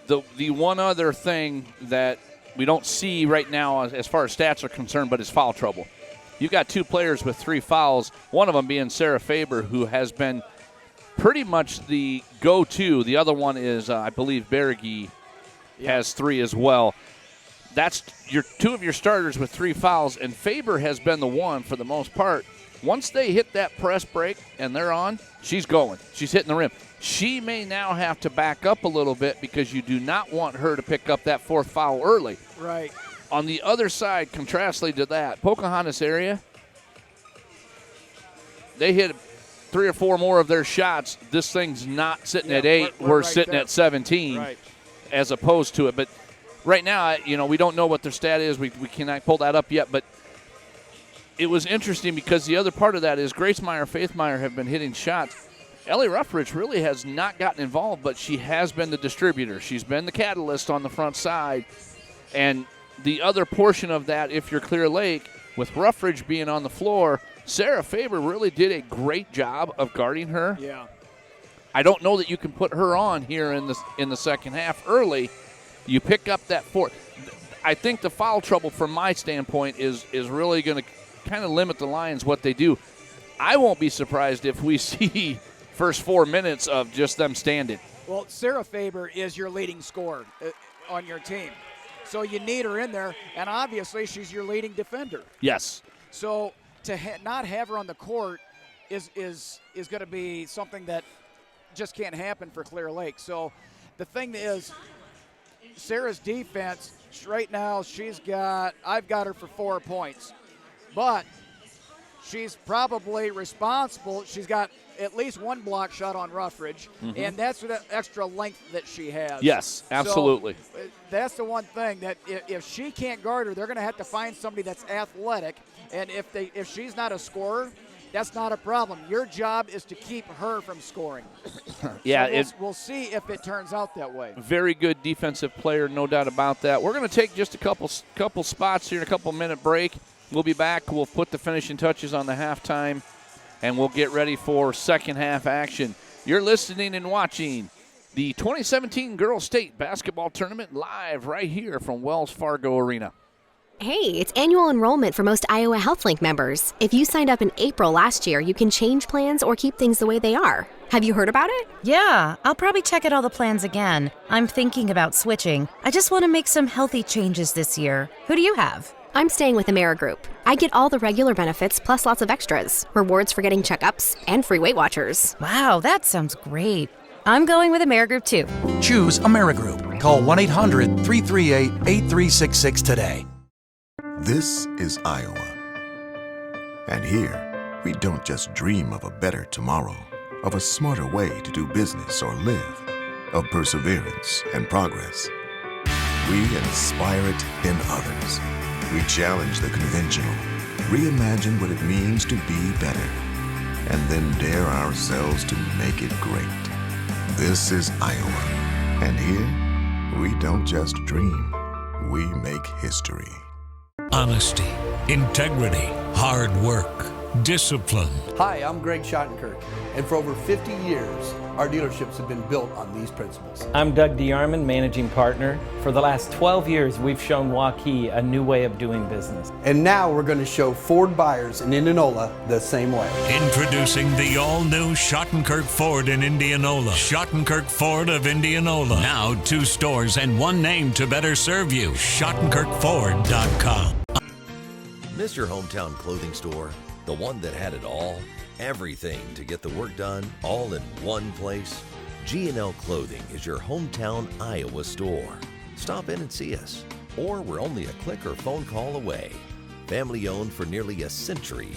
The one other thing that we don't see right now as far as stats are concerned, but is foul trouble. You've got 2 players with 3 fouls, one of them being Sarah Faber, who has been pretty much the go-to. The other one is, I believe, Berge has 3 as well. That's your 2 of your starters with 3 fouls, and Faber has been the one for the most part. Once they hit that press break and they're on, she's going. She's hitting the rim. She may now have to back up a little bit because you do not want her to pick up that 4th foul early. Right. On the other side, contrastly to that, Pocahontas area, they hit 3 or 4 more of their shots. This thing's not sitting at 8. We're right sitting there at 17 as opposed to it. But right now, we don't know what their stat is. We cannot pull that up yet. But it was interesting because the other part of that is Grace Meyer, Faith Meyer have been hitting shots. Ellie Ruffridge really has not gotten involved, but she has been the distributor. She's been the catalyst on the front side. And the other portion of that, if you're Clear Lake, with Ruffridge being on the floor, Sarah Faber really did a great job of guarding her. Yeah. I don't know that you can put her on here in the second half early. You pick up that 4. I think the foul trouble from my standpoint is really going to kind of limit the Lions what they do. I won't be surprised if we see first 4 minutes of just them standing. Well, Sarah Faber is your leading scorer on your team. So you need her in there, and obviously she's your leading defender. Yes. So to not have her on the court is going to be something that just can't happen for Clear Lake. So the thing is, Sarah's defense, right now I've got her for 4 points. But she's probably responsible. She's got at least 1 block shot on Ruffridge, and that's the extra length that she has. Yes, absolutely. So that's the one thing that if she can't guard her, they're going to have to find somebody that's athletic, and if she's not a scorer, that's not a problem. Your job is to keep her from scoring. Yeah, so we'll see if it turns out that way. Very good defensive player, no doubt about that. We're going to take just a couple spots here, a couple-minute break. We'll be back. We'll put the finishing touches on the halftime, and we'll get ready for second half action. You're listening and watching the 2017 Girls State Basketball Tournament live right here from Wells Fargo Arena. Hey, it's annual enrollment for most Iowa HealthLink members. If you signed up in April last year, you can change plans or keep things the way they are. Have you heard about it? Yeah, I'll probably check out all the plans again. I'm thinking about switching. I just want to make some healthy changes this year. Who do you have? I'm staying with AmeriGroup. I get all the regular benefits plus lots of extras. Rewards for getting checkups and free Weight Watchers. Wow, that sounds great. I'm going with AmeriGroup too. Choose AmeriGroup. Call 1-800-338-8366 today. This is Iowa. And here, we don't just dream of a better tomorrow, of a smarter way to do business or live, of perseverance and progress. We inspire it in others. We challenge the conventional, reimagine what it means to be better, and then dare ourselves to make it great. This is Iowa. And here, we don't just dream, we make history. Honesty, integrity, hard work, discipline. Hi, I'm Greg Schottenkirk, and for over 50 years, our dealerships have been built on these principles. I'm Doug DeArmond, managing partner. For the last 12 years, we've shown Waukee a new way of doing business. And now we're going to show Ford buyers in Indianola the same way. Introducing the all-new Schottenkirk Ford in Indianola. Schottenkirk Ford of Indianola. Now 2 stores and 1 name to better serve you. SchottenkirkFord.com. Miss your hometown clothing store? The one that had it all? Everything to get the work done, all in one place? G&L Clothing is your hometown Iowa store. Stop in and see us, or we're only a click or phone call away. Family owned for nearly a century.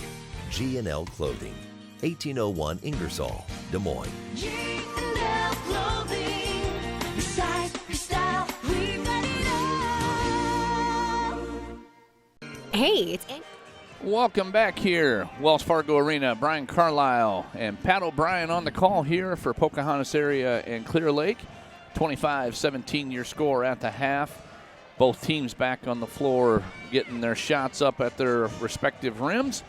G&L Clothing, 1801 Ingersoll, Des Moines. G&L Clothing, your size, your style, we got it all. Hey, it's Welcome back here, Wells Fargo Arena. Brian Carlisle and Pat O'Brien on the call here for Pocahontas area and Clear Lake. 25-17 your score at the half. Both teams back on the floor getting their shots up at their respective rims.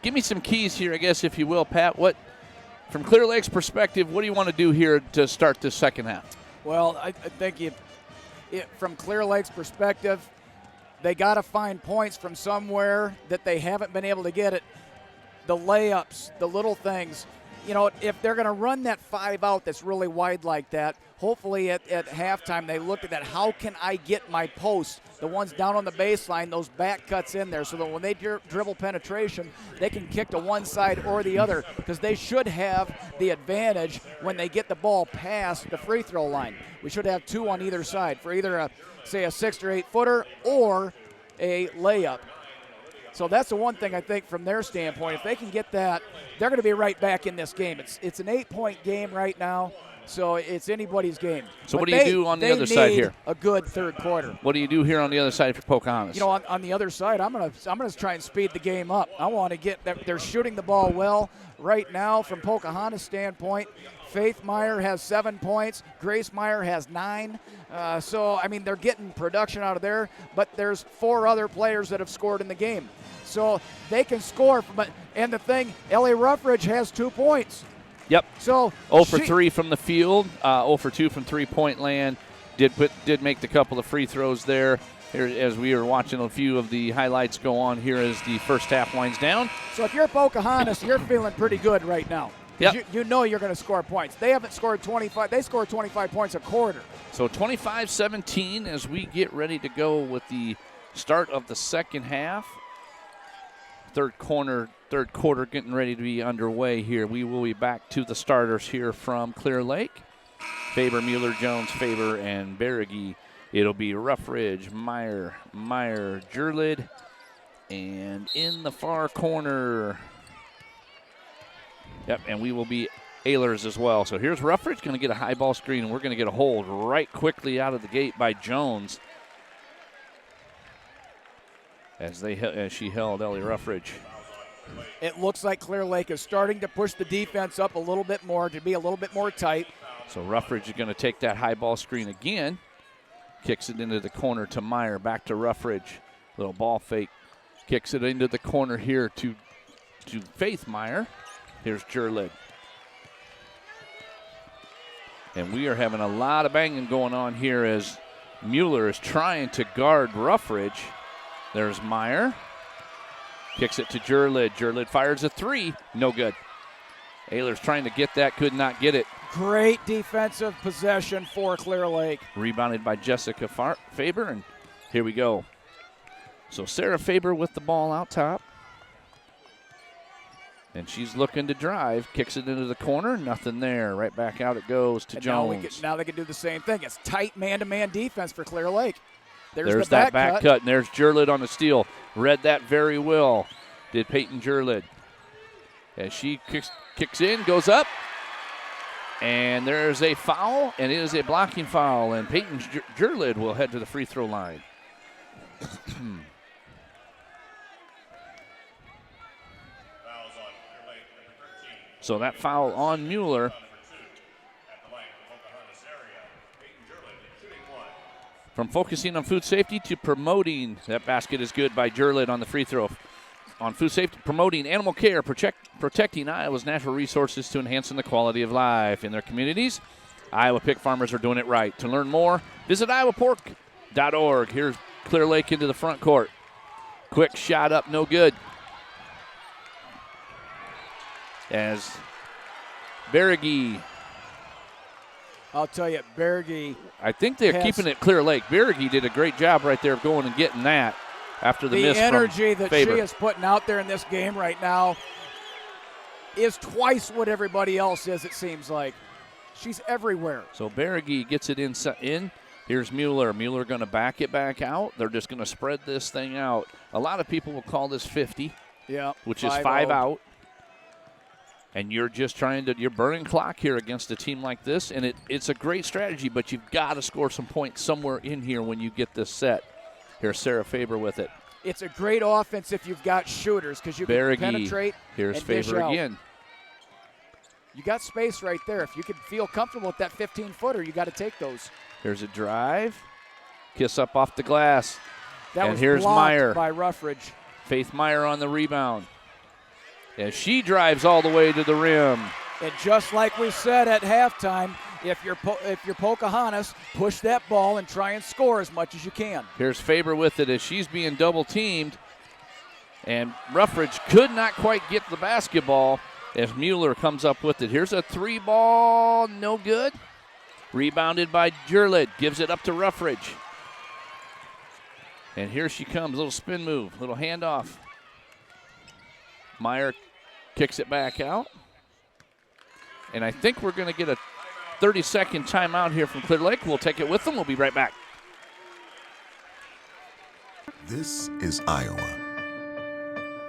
Give me some keys here, I guess, if you will, Pat. What, from Clear Lake's perspective, what do you want to do here to start this second half? Well, I think from Clear Lake's perspective, they got to find points from somewhere that they haven't been able to get it. The layups, the little things. You know, if they're going to run that 5 out that's really wide like that, hopefully at halftime they look at that. How can I get my post, the ones down on the baseline, those back cuts in there so that when they dribble penetration, they can kick to one side or the other, because they should have the advantage when they get the ball past the free throw line. We should have 2 on either side for either say a 6 or 8 footer or a layup. So that's the one thing I think from their standpoint. If they can get that, they're going to be right back in this game. It's an 8-point game right now, so it's anybody's game. So but what do you do on the other side here? A good third quarter. What do you do here on the other side for Pocahontas? You know, on the other side, I'm gonna try and speed the game up. I want to get that. They're shooting the ball well right now from Pocahontas' standpoint. Faith Meyer has 7 points. Grace Meyer has 9. So, I mean, they're getting production out of there, but there's 4 other players that have scored in the game. So they can score. And the thing, Ellie Ruffridge has 2 points. Yep. So 0 for 3 from the field, 0 for 2 from three-point land. Did make the couple of free throws there. Here, as we are watching a few of the highlights go on here as the first half winds down. So if you're Pocahontas, you're feeling pretty good right now. Yep. You know you're going to score points. They haven't scored 25. They scored 25 points a quarter. So 25-17 as we get ready to go with the start of the second half. Third quarter getting ready to be underway here. We will be back to the starters here from Clear Lake. Faber, Mueller, Jones, Faber, and Berrigy. It'll be Ruffridge, Meyer, Jurlid, and in the far corner. Yep, and we will be Ehlers as well. So here's Ruffridge going to get a high ball screen, and we're going to get a hold right quickly out of the gate by Jones as she held Ellie Ruffridge. It looks like Clear Lake is starting to push the defense up a little bit more, to be a little bit more tight. So Ruffridge is going to take that high ball screen again. Kicks it into the corner to Meyer. Back to Ruffridge. Little ball fake. Kicks it into the corner here to Faith Meyer. Here's Jurlid. And we are having a lot of banging going on here as Mueller is trying to guard Ruffridge. There's Meyer. Kicks it to Jurlid. Jurlid fires a 3. No good. Ehlers trying to get that, could not get it. Great defensive possession for Clear Lake. Rebounded by Jessica Faber, and here we go. So Sarah Faber with the ball out top. And she's looking to drive, kicks it into the corner, nothing there. Right back out it goes to Jones. Now they can do the same thing. It's tight man-to-man defense for Clear Lake. There's that back cut, and there's Jurlid on the steal. Read that very well, did Peyton Jurlid. As she kicks in, goes up, and there's a foul, and it is a blocking foul, and Peyton Jurlid will head to the free throw line. So that foul on Mueller. From focusing on food safety to promoting, that basket is good by Jurlid on the free throw. On food safety, promoting animal care, protecting Iowa's natural resources to enhancing the quality of life in their communities. Iowa pig farmers are doing it right. To learn more, visit iowapork.org. Here's Clear Lake into the front court. Quick shot up, no good. As Berge, I'll tell you, Berge. I think they're keeping it Clear Lake. Berge did a great job right there of going and getting that after the miss from energy that Faber. she is putting out there in this game right now is twice what everybody else is, it seems like. She's everywhere. So Berge gets it in. Here's Mueller. Mueller going to back it back out. They're just going to spread this thing out. A lot of people will call this 50, which is 5 out. And you're just you're burning clock here against a team like this, and it's a great strategy, but you've got to score some points somewhere in here when you get this set. Here's Sarah Faber with it. It's a great offense if you've got shooters because you Berge. can penetrate. Here's and dish Faber out. again. You got space right there. If you can feel comfortable with that 15-footer, you got to take those. Here's a drive. Kiss up off the glass. That and was here's blocked Meyer. by Ruffridge. Faith Meyer on the rebound. As she drives all the way to the rim. And just like we said at halftime, if you're Pocahontas, push that ball and try and score as much as you can. Here's Faber with it as she's being double-teamed. And Ruffridge could not quite get the basketball as Mueller comes up with it. Here's a 3-ball, no good. Rebounded by Jurlid, gives it up to Ruffridge. And here she comes, little spin move, little handoff. Meyer kicks it back out. And I think we're going to get a 30-second timeout here from Clear Lake. We'll take it with them. We'll be right back. This is Iowa.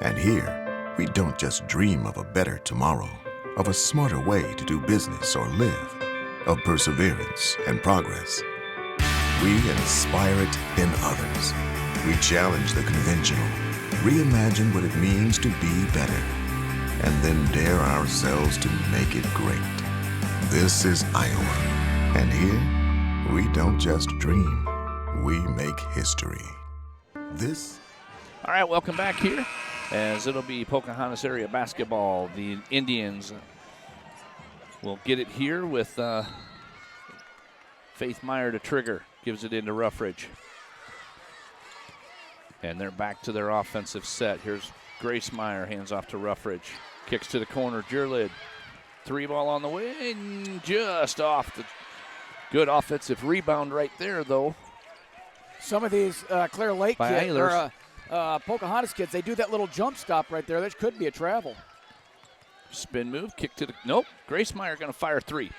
And here, we don't just dream of a better tomorrow, of a smarter way to do business or live, of perseverance and progress. We inspire it in others. We challenge the conventional, reimagine what it means to be better, and then dare ourselves to make it great. This is Iowa, and here, we don't just dream, we make history. All right, welcome back here, as it'll be Pocahontas area basketball. The Indians will get it here with Faith Meyer to trigger, gives it into Ruffridge. And they're back to their offensive set. Here's Grace Meyer, hands off to Ruffridge. Kicks to the corner, Jurlid. 3-ball on the way, and just off the good offensive rebound right there, though. Some of these Clear Lake kids, or Pocahontas kids, they do that little jump stop right there. That could be a travel. Spin move, kick to the, nope. Grace Meyer going to fire 3.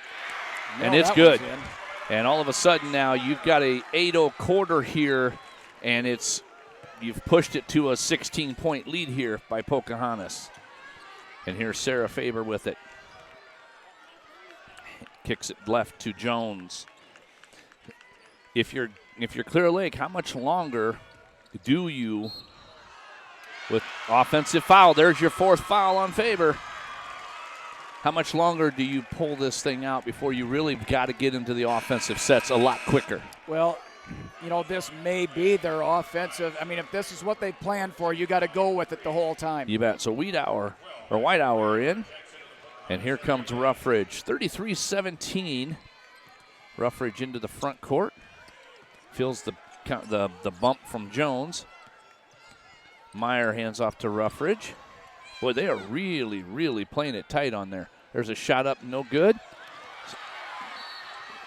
No, and it's that good. one's in. And all of a sudden now you've got a 8-0 quarter here, and you've pushed it to a 16-point lead here by Pocahontas. And here's Sarah Faber with it. Kicks it left to Jones. If you're Clear Lake, how much longer do you, with offensive foul, there's your 4th foul on Faber. How much longer do you pull this thing out before you really got to get into the offensive sets a lot quicker? Well, this may be their offensive. I mean, if this is what they planned for, you got to go with it the whole time. You bet. So Whitehour in. And here comes Ruffridge. 33-17. Ruffridge into the front court. Feels the bump from Jones. Meyer hands off to Ruffridge. Boy, they are really, really playing it tight on there. There's a shot up, no good.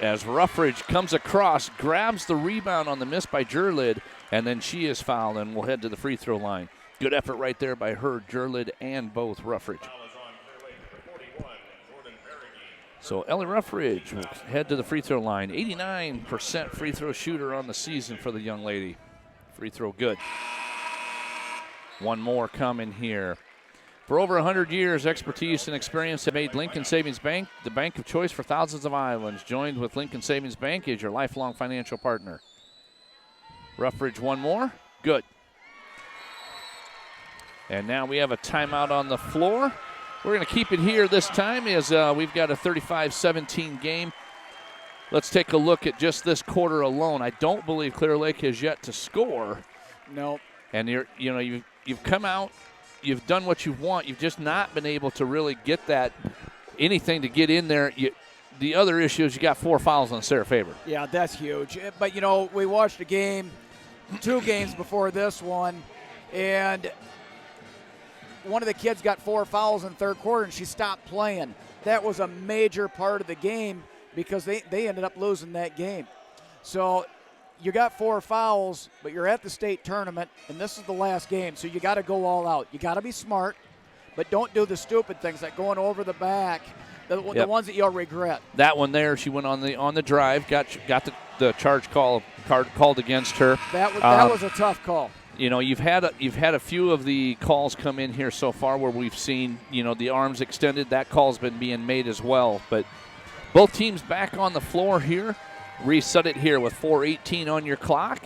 As Ruffridge comes across, grabs the rebound on the miss by Jurlid, and then she is fouled and will head to the free throw line. Good effort right there by her, Jurlid, and both Ruffridge. So Ellie Ruffridge will head to the free throw line. 89% free throw shooter on the season for the young lady. Free throw good. One more coming here. For over 100 years, expertise and experience have made Lincoln Savings Bank the bank of choice for thousands of Iowans. Joined with Lincoln Savings Bank is your lifelong financial partner. Ruffridge one more. Good. And now we have a timeout on the floor. We're going to keep it here this time as we've got a 35-17 game. let's take a look at just this quarter alone. I don't believe Clear Lake has yet to score. No. And you've come out, you've done what you want. You've just not been able to really get anything to get in there. The other issue is you got 4 fouls on Sarah Faber. Yeah, that's huge. But, we watched a game, 2 games before this one, and one of the kids got 4 fouls in third quarter, and she stopped playing. That was a major part of the game because they ended up losing that game. So you got 4 fouls, but you're at the state tournament, and this is the last game, so you got to go all out. You got to be smart, but don't do the stupid things like going over the back, the ones that you'll regret. That one there, she went on the drive, got the charge card called against her. That was a tough call. You've had a few of the calls come in here so far where we've seen the arms extended. That call's been being made as well. But both teams back on the floor here. Reset it here with 4:18 on your clock.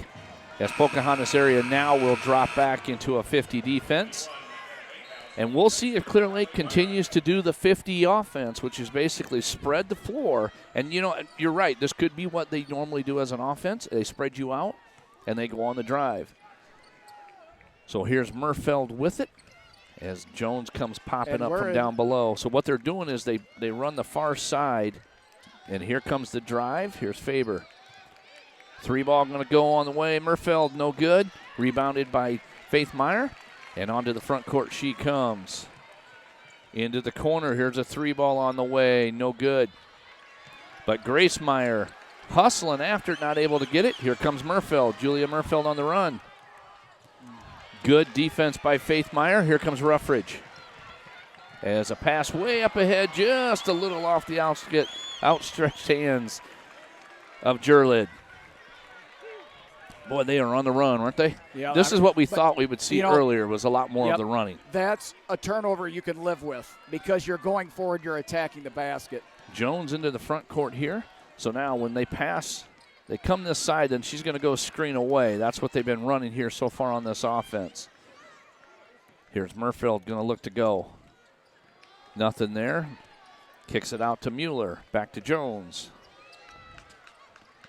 As Pocahontas area now will drop back into a 50 defense. And we'll see if Clear Lake continues to do the 50 offense, which is basically spread the floor. And you're right. This could be what they normally do as an offense. They spread you out and they go on the drive. So here's Murfeld with it as Jones comes popping up from down below. So what they're doing is they run the far side, and here comes the drive. Here's Faber. 3 ball going to go on the way. Murfeld, no good. Rebounded by Faith Meyer, and onto the front court she comes. Into the corner. Here's a 3 ball on the way. No good. But Grace Meyer hustling after, not able to get it. Here comes Murfeld. Julia Murfeld on the run. Good defense by Faith Meyer. Here comes Ruffridge. As a pass way up ahead, just a little off the outstretched hands of Jurlid. Boy, they are on the run, aren't they? Yeah, this is what we thought we would see earlier, was a lot more of the running. That's a turnover you can live with because you're going forward, you're attacking the basket. Jones into the front court here. So now when they pass, they come this side, then she's going to go screen away. That's what they've been running here so far on this offense. Here's Murfeld going to look to go. Nothing there. Kicks it out to Mueller. Back to Jones.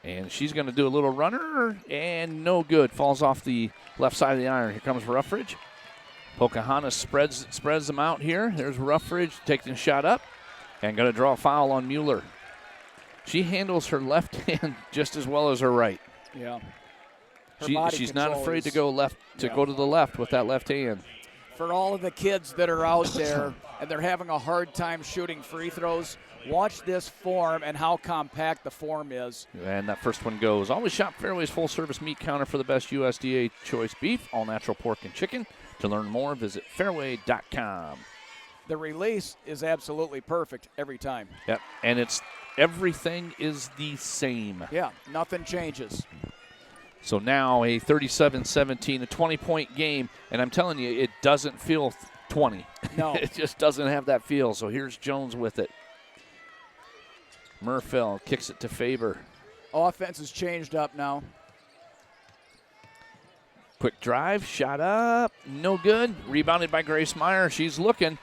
And she's going to do a little runner, and no good. Falls off the left side of the iron. Here comes Ruffridge. Pocahontas spreads them out here. There's Ruffridge taking a shot up and going to draw a foul on Mueller. She handles her left hand just as well as her right. Yeah. She's not afraid to go go to the left with that left hand. For all of the kids that are out there and they're having a hard time shooting free throws, watch this form and how compact the form is. And that first one goes. Always shop Fairway's full-service meat counter for the best USDA choice beef, all-natural pork and chicken. To learn more, visit fairway.com. The release is absolutely perfect every time. Yep, and everything is the same. Yeah, nothing changes. So now a 37-17, a 20-point game, and I'm telling you, it doesn't feel 20. No. It just doesn't have that feel. So here's Jones with it. Murfeld kicks it to Faber. Offense has changed up now. Quick drive, shot up, no good. Rebounded by Grace Meyer. She's looking.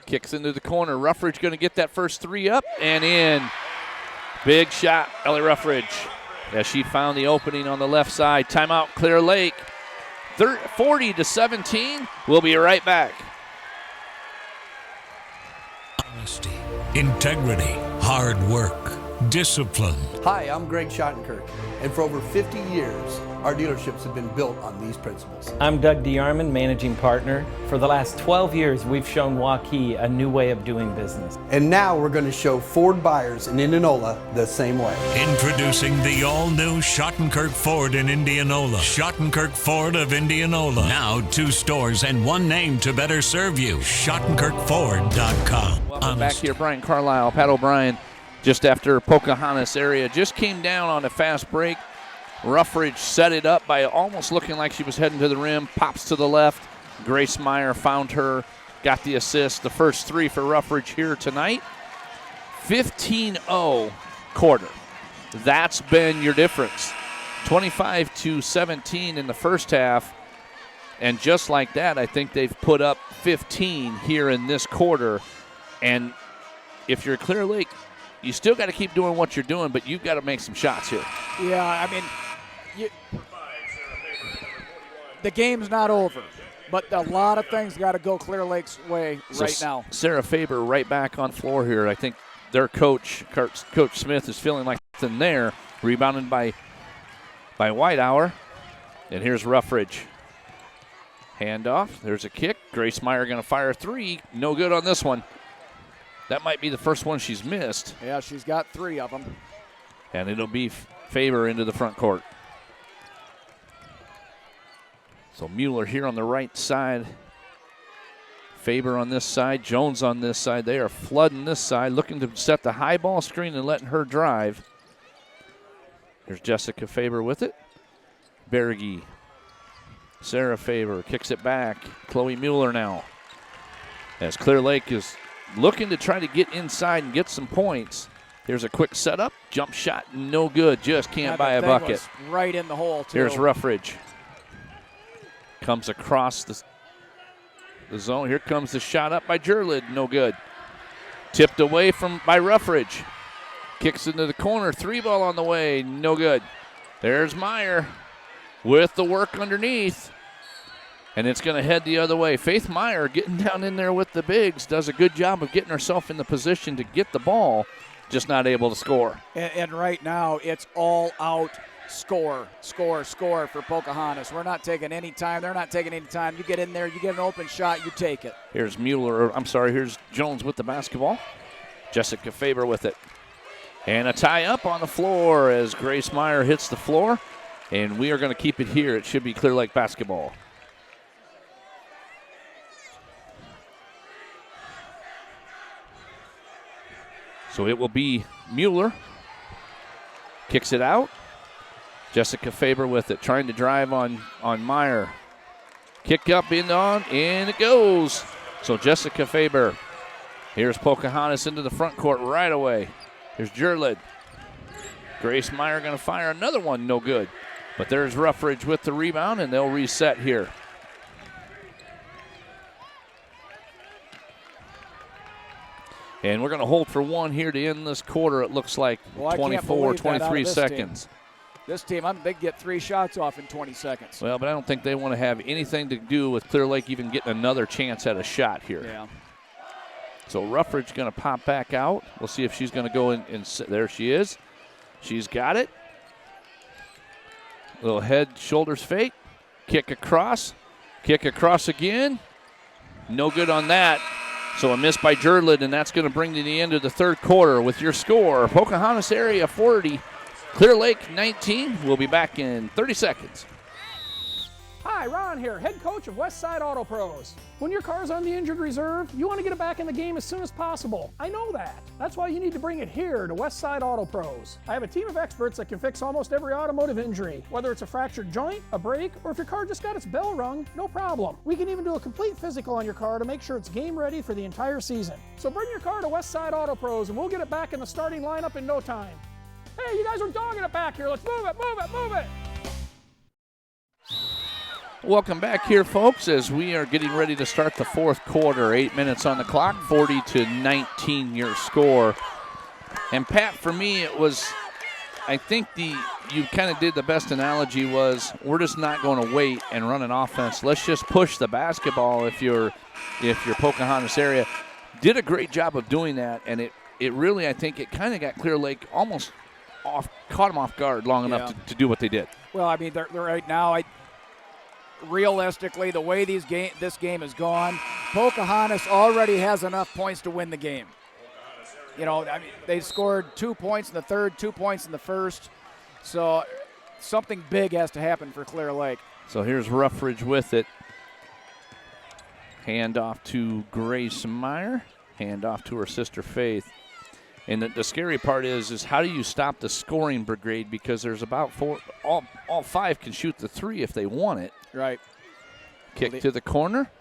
Kicks into the corner. Ruffridge going to get that first 3 up and in. Big shot, Ellie Ruffridge, as she found the opening on the left side. Timeout, Clear Lake. 40-17. We'll be right back. Honesty, integrity, hard work, discipline. Hi, I'm Greg Schottenkirk, and for over 50 years, our dealerships have been built on these principles. I'm Doug DeArmond, managing partner. For the last 12 years, we've shown Waukee a new way of doing business. And now we're going to show Ford buyers in Indianola the same way. Introducing the all-new Schottenkirk Ford in Indianola. Schottenkirk Ford of Indianola. Now 2 stores and 1 name to better serve you. SchottenkirkFord.com. Welcome back here, Brian Carlisle. Pat O'Brien, just after Pocahontas area, just came down on a fast break. Ruffridge set it up by almost looking like she was heading to the rim. Pops to the left. Grace Meyer found her, got the assist. The first 3 for Ruffridge here tonight. 15-0 quarter. That's been your difference. 25-17 in the first half. And just like that, I think they've put up 15 here in this quarter. And if you're Clear Lake, you still got to keep doing what you're doing, but you've got to make some shots here. Yeah, I mean, the game's not over, but a lot of things got to go Clear Lake's way right now. Sarah Faber right back on floor here. I think their coach, Coach Smith, is feeling like nothing there. Rebounded by Whitehour. And here's Ruffridge. Handoff. There's a kick. Grace Meyer going to fire a three. No good on this one. That might be the first one she's missed. Yeah, she's got 3 of them. And it'll be Faber into the front court. So Mueller here on the right side. Faber on this side. Jones on this side. They are flooding this side, looking to set the high ball screen and letting her drive. Here's Jessica Faber with it. Berge. Sarah Faber kicks it back. Chloe Mueller now. As Clear Lake is looking to try to get inside and get some points. Here's a quick setup. Jump shot, no good. Just can't buy a bucket. Right in the hole, too. Here's Ruffridge. Comes across the zone. Here comes the shot up by Jurlid. No good. Tipped away by Ruffridge. Kicks into the corner. 3-ball on the way. No good. There's Meyer with the work underneath. And it's going to head the other way. Faith Meyer getting down in there with the bigs. Does a good job of getting herself in the position to get the ball. Just not able to score. And right now, it's all out. Score for Pocahontas. We're not taking any time. They're not taking any time. You get in there, you get an open shot, you take it. Here's here's Jones with the basketball. Jessica Faber with it. And a tie up on the floor as Grace Meyer hits the floor. And we are going to keep it here. It should be Clear Lake basketball. So it will be Mueller. Kicks it out. Jessica Faber with it, trying to drive on Meyer. Kick up, in it goes. So Jessica Faber. Here's Pocahontas into the front court right away. Here's Jurlid. Grace Meyer going to fire another one, no good. But there's Ruffridge with the rebound, and they'll reset here. And we're going to hold for one here to end this quarter. It looks like 24, 23 seconds. This team, they get 3 shots off in 20 seconds. Well, but I don't think they want to have anything to do with Clear Lake even getting another chance at a shot here. Yeah. So Ruffridge going to pop back out. We'll see if she's going to go in and there she is. She's got it. Little head, shoulders fake. Kick across again. No good on that. So a miss by Jurlid, and that's going to bring to the end of the third quarter with your score. Pocahontas area 40, Clear Lake 19. We'll be back in 30 seconds. Hi, Ron here, head coach of Westside Auto Pros. When your car's on the injured reserve, you want to get it back in the game as soon as possible. I know that. That's why you need to bring it here to Westside Auto Pros. I have a team of experts that can fix almost every automotive injury, whether it's a fractured joint, a brake, or if your car just got its bell rung, no problem. We can even do a complete physical on your car to make sure it's game ready for the entire season. So bring your car to Westside Auto Pros and we'll get it back in the starting lineup in no time. Hey, you guys are dogging it back here. Let's move it, move it, move it. Welcome back here, folks, as we are getting ready to start the fourth quarter. 8 minutes on the clock, 40-19 your score. And Pat, for me, it was, I think you kind of did the best analogy was we're just not going to wait and run an offense. Let's just push the basketball if you're Pocahontas area. Did a great job of doing that, and it really, I think, it kind of got Clear Lake almost caught them off guard long enough to do what they did. Well, I mean, they're right now, realistically, the way this game has gone, Pocahontas already has enough points to win the game. You know, I mean, they scored 2 points in the third, 2 points in the first. So something big has to happen for Clear Lake. So here's Ruffridge with it. Hand off to Grace Meyer. Hand off to her sister Faith. And the scary part is how do you stop the scoring brigade, because there's about all 5 can shoot the 3 if they want it. Right. Kick to the corner.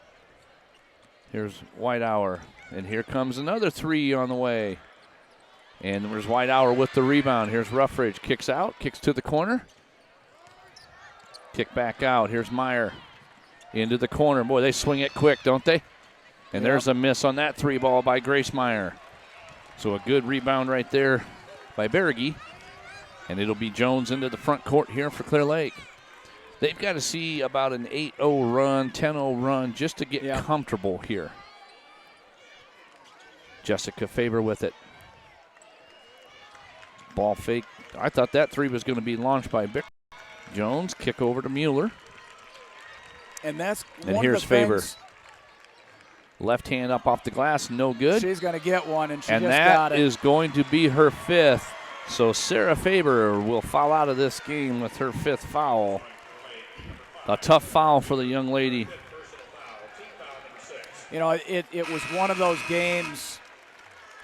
Here's Whitehour. And here comes another 3 on the way. And there's Whitehour with the rebound. Here's Ruffridge. Kicks out. Kicks to the corner. Kick back out. Here's Meyer. Into the corner. Boy, they swing it quick, don't they? And there's a miss on that 3 ball by Grace Meyer. So a good rebound right there by Berge. And it'll be Jones into the front court here for Clear Lake. They've got to see about an 8-0 run, 10-0 run just to get comfortable here. Jessica Faber with it. Ball fake. I thought that three was going to be launched by Jones. Kick over to Mueller. And that's and one here's of the Faber. things. Left hand up off the glass, no good. She's going to get one, and she and just that got it. is going to be her fifth. So Sarah Faber will foul out of this game with her fifth foul. A tough foul for the young lady. You know, it was one of those games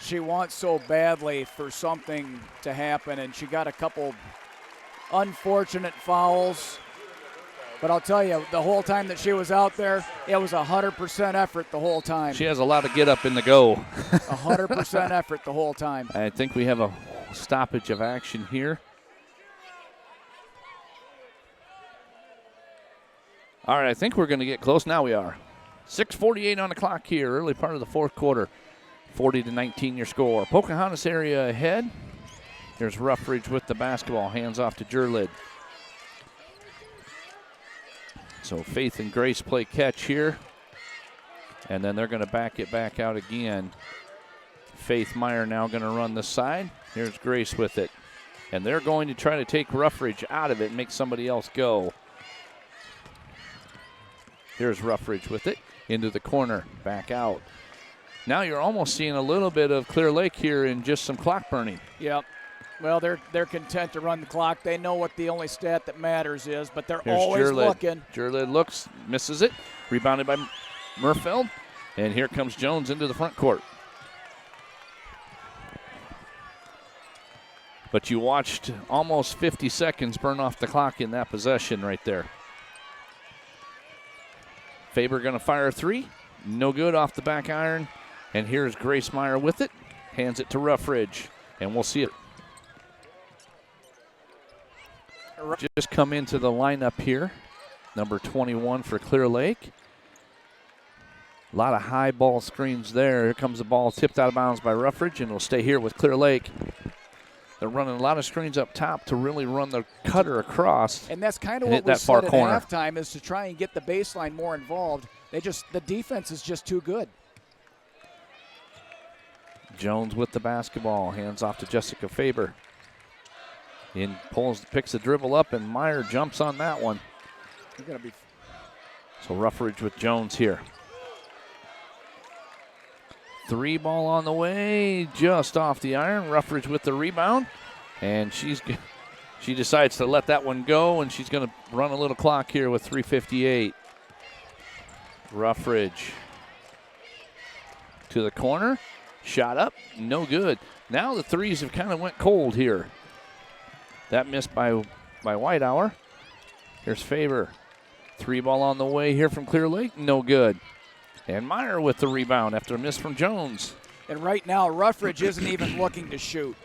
she wants so badly for something to happen, and she got a couple unfortunate fouls. But I'll tell you, the whole time that she was out there, it was 100% effort the whole time. She has a lot of get up in the go. 100% effort the whole time. I think we have a stoppage of action here. All right, I think we're going to get close. Now we are. 6:48 on the clock here, early part of the fourth quarter. 40-19 your score. Pocahontas area ahead. Here's Ruffridge with the basketball. Hands off to Jurlid. So Faith and Grace play catch here. And then they're going to back it back out again. Faith Meyer now going to run the side. Here's Grace with it. And they're going to try to take Ruffridge out of it and make somebody else go. Here's Ruffridge with it. Into the corner. Back out. Now you're almost seeing a little bit of Clear Lake here in just some clock burning. Yep. Well, they're content to run the clock. They know what the only stat that matters is, but they're Here's always Jurlid. looking. Jurlid looks, misses it. Rebounded by Murfeld. And here comes Jones into the front court. But you watched almost 50 seconds burn off the clock in that possession right there. Faber going to fire a three. No good off the back iron. And here's Grace Meyer with it. Hands it to Ruffridge. And we'll see it. Just come into the lineup here. Number 21 for Clear Lake. A lot of high ball screens there. Here comes the ball tipped out of bounds by Ruffridge, and it'll stay here with Clear Lake. They're running a lot of screens up top to really run the cutter across. And that's kind of and what we that far said at corner. halftime, is to try and get the baseline more involved. The defense is just too good. Jones with the basketball. Hands off to Jessica Faber. Picks the dribble up, and Meyer jumps on that one. So Ruffridge with Jones here. Three ball on the way, just off the iron. Ruffridge with the rebound, and she decides to let that one go, and she's going to run a little clock here with 3:58. Ruffridge to the corner, shot up, no good. Now the threes have kind of went cold here. That missed by Whitehour. Here's Faber. Three ball on the way here from Clear Lake, no good. And Meyer with the rebound after a miss from Jones. And right now, Ruffridge isn't even looking to shoot.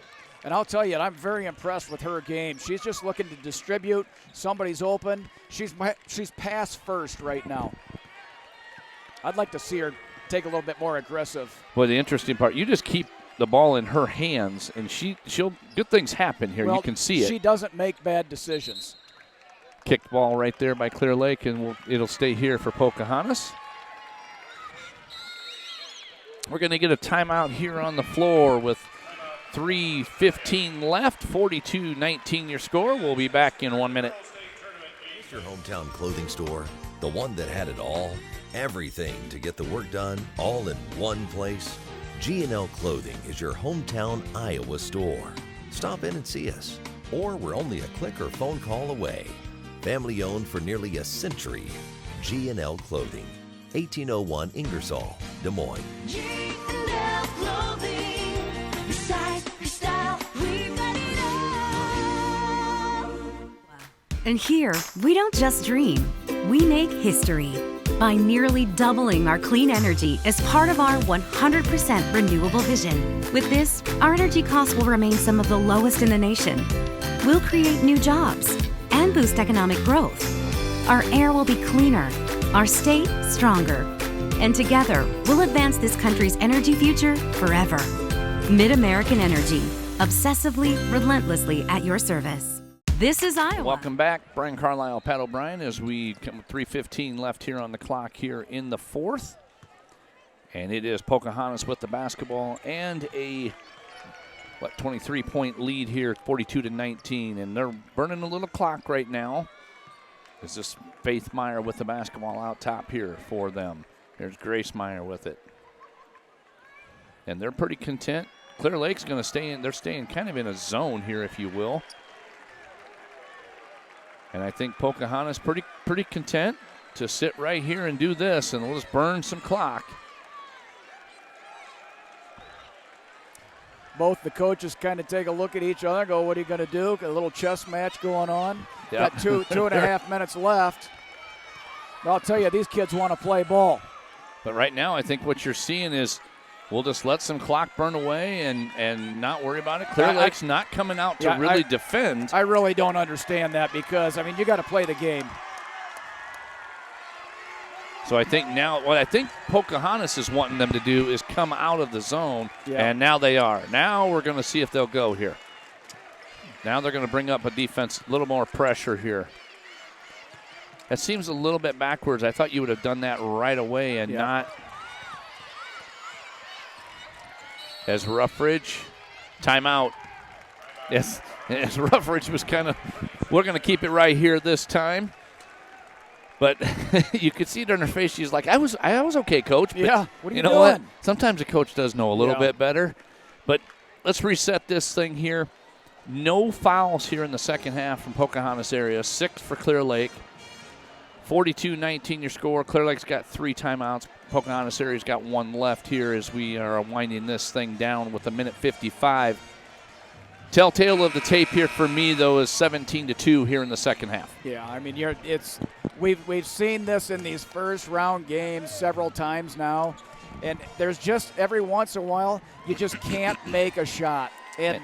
And I'll tell you, I'm very impressed with her game. She's just looking to distribute. Somebody's open. She's pass first right now. I'd like to see her take a little bit more aggressive. Well, the interesting part, you just keep the ball in her hands, and she'll good things happen here. Well, you can see it. She doesn't make bad decisions. Kicked ball right there by Clear Lake, and it'll stay here for Pocahontas. We're going to get a timeout here on the floor with 3:15 left. 42-19 your score. We'll be back in 1 minute. It's your hometown clothing store, the one that had it all, everything to get the work done, all in one place. G&L Clothing is your hometown Iowa store. Stop in and see us, or we're only a click or phone call away. Family owned for nearly a century. G&L Clothing, 1801 Ingersoll, Des Moines. G&L Clothing, your size, your style, we got it all. And here, we don't just dream, we make history by nearly doubling our clean energy as part of our 100% renewable vision. With this, our energy costs will remain some of the lowest in the nation. We'll create new jobs and boost economic growth. Our air will be cleaner, our state stronger, and together we'll advance this country's energy future forever. Mid-American Energy. Obsessively, relentlessly at your service. This is Iowa. Welcome back. Brian Carlisle, Pat O'Brien, as we come with 3:15 left here on the clock here in the fourth. And it is Pocahontas with the basketball and a 23-point lead here, 42-19. And they're burning a little clock right now. Is this Faith Meyer with the basketball out top here for them. There's Grace Meyer with it. And they're pretty content. Clear Lake's going to stay in. They're staying kind of in a zone here, if you will. And I think Pocahontas pretty content to sit right here and do this, and we'll just burn some clock. Both the coaches kind of take a look at each other, go, what are you going to do? Got a little chess match going on. Yep. Got two and a half minutes left. But I'll tell you, these kids want to play ball. But right now, I think what you're seeing is we'll just let some clock burn away and not worry about it. Clear Lake's not coming out to really defend. I really don't understand that because, I mean, you got to play the game. So I think now what I think Pocahontas is wanting them to do is come out of the zone, and now they are. Now we're going to see if they'll go here. Now they're going to bring up a defense, a little more pressure here. That seems a little bit backwards. I thought you would have done that right away and not. As Ruffridge, timeout. Yes, as Ruffridge was kind of, we're going to keep it right here this time. But you could see it on her face. She's like, I was okay, Coach. But yeah, what are you know doing? what? Sometimes a coach does know a little bit better. But let's reset this thing here. No fouls here in the second half from Pocahontas area. 6 for Clear Lake. 42-19 your score. Clear Lake's got 3 timeouts. Pocahontas area's got 1 left here as we are winding this thing down with 1:55. Telltale of the tape here for me, though, is 17-2 here in the second half. Yeah, I mean, we've seen this in these first round games several times now, and there's just every once in a while you just can't make a shot, and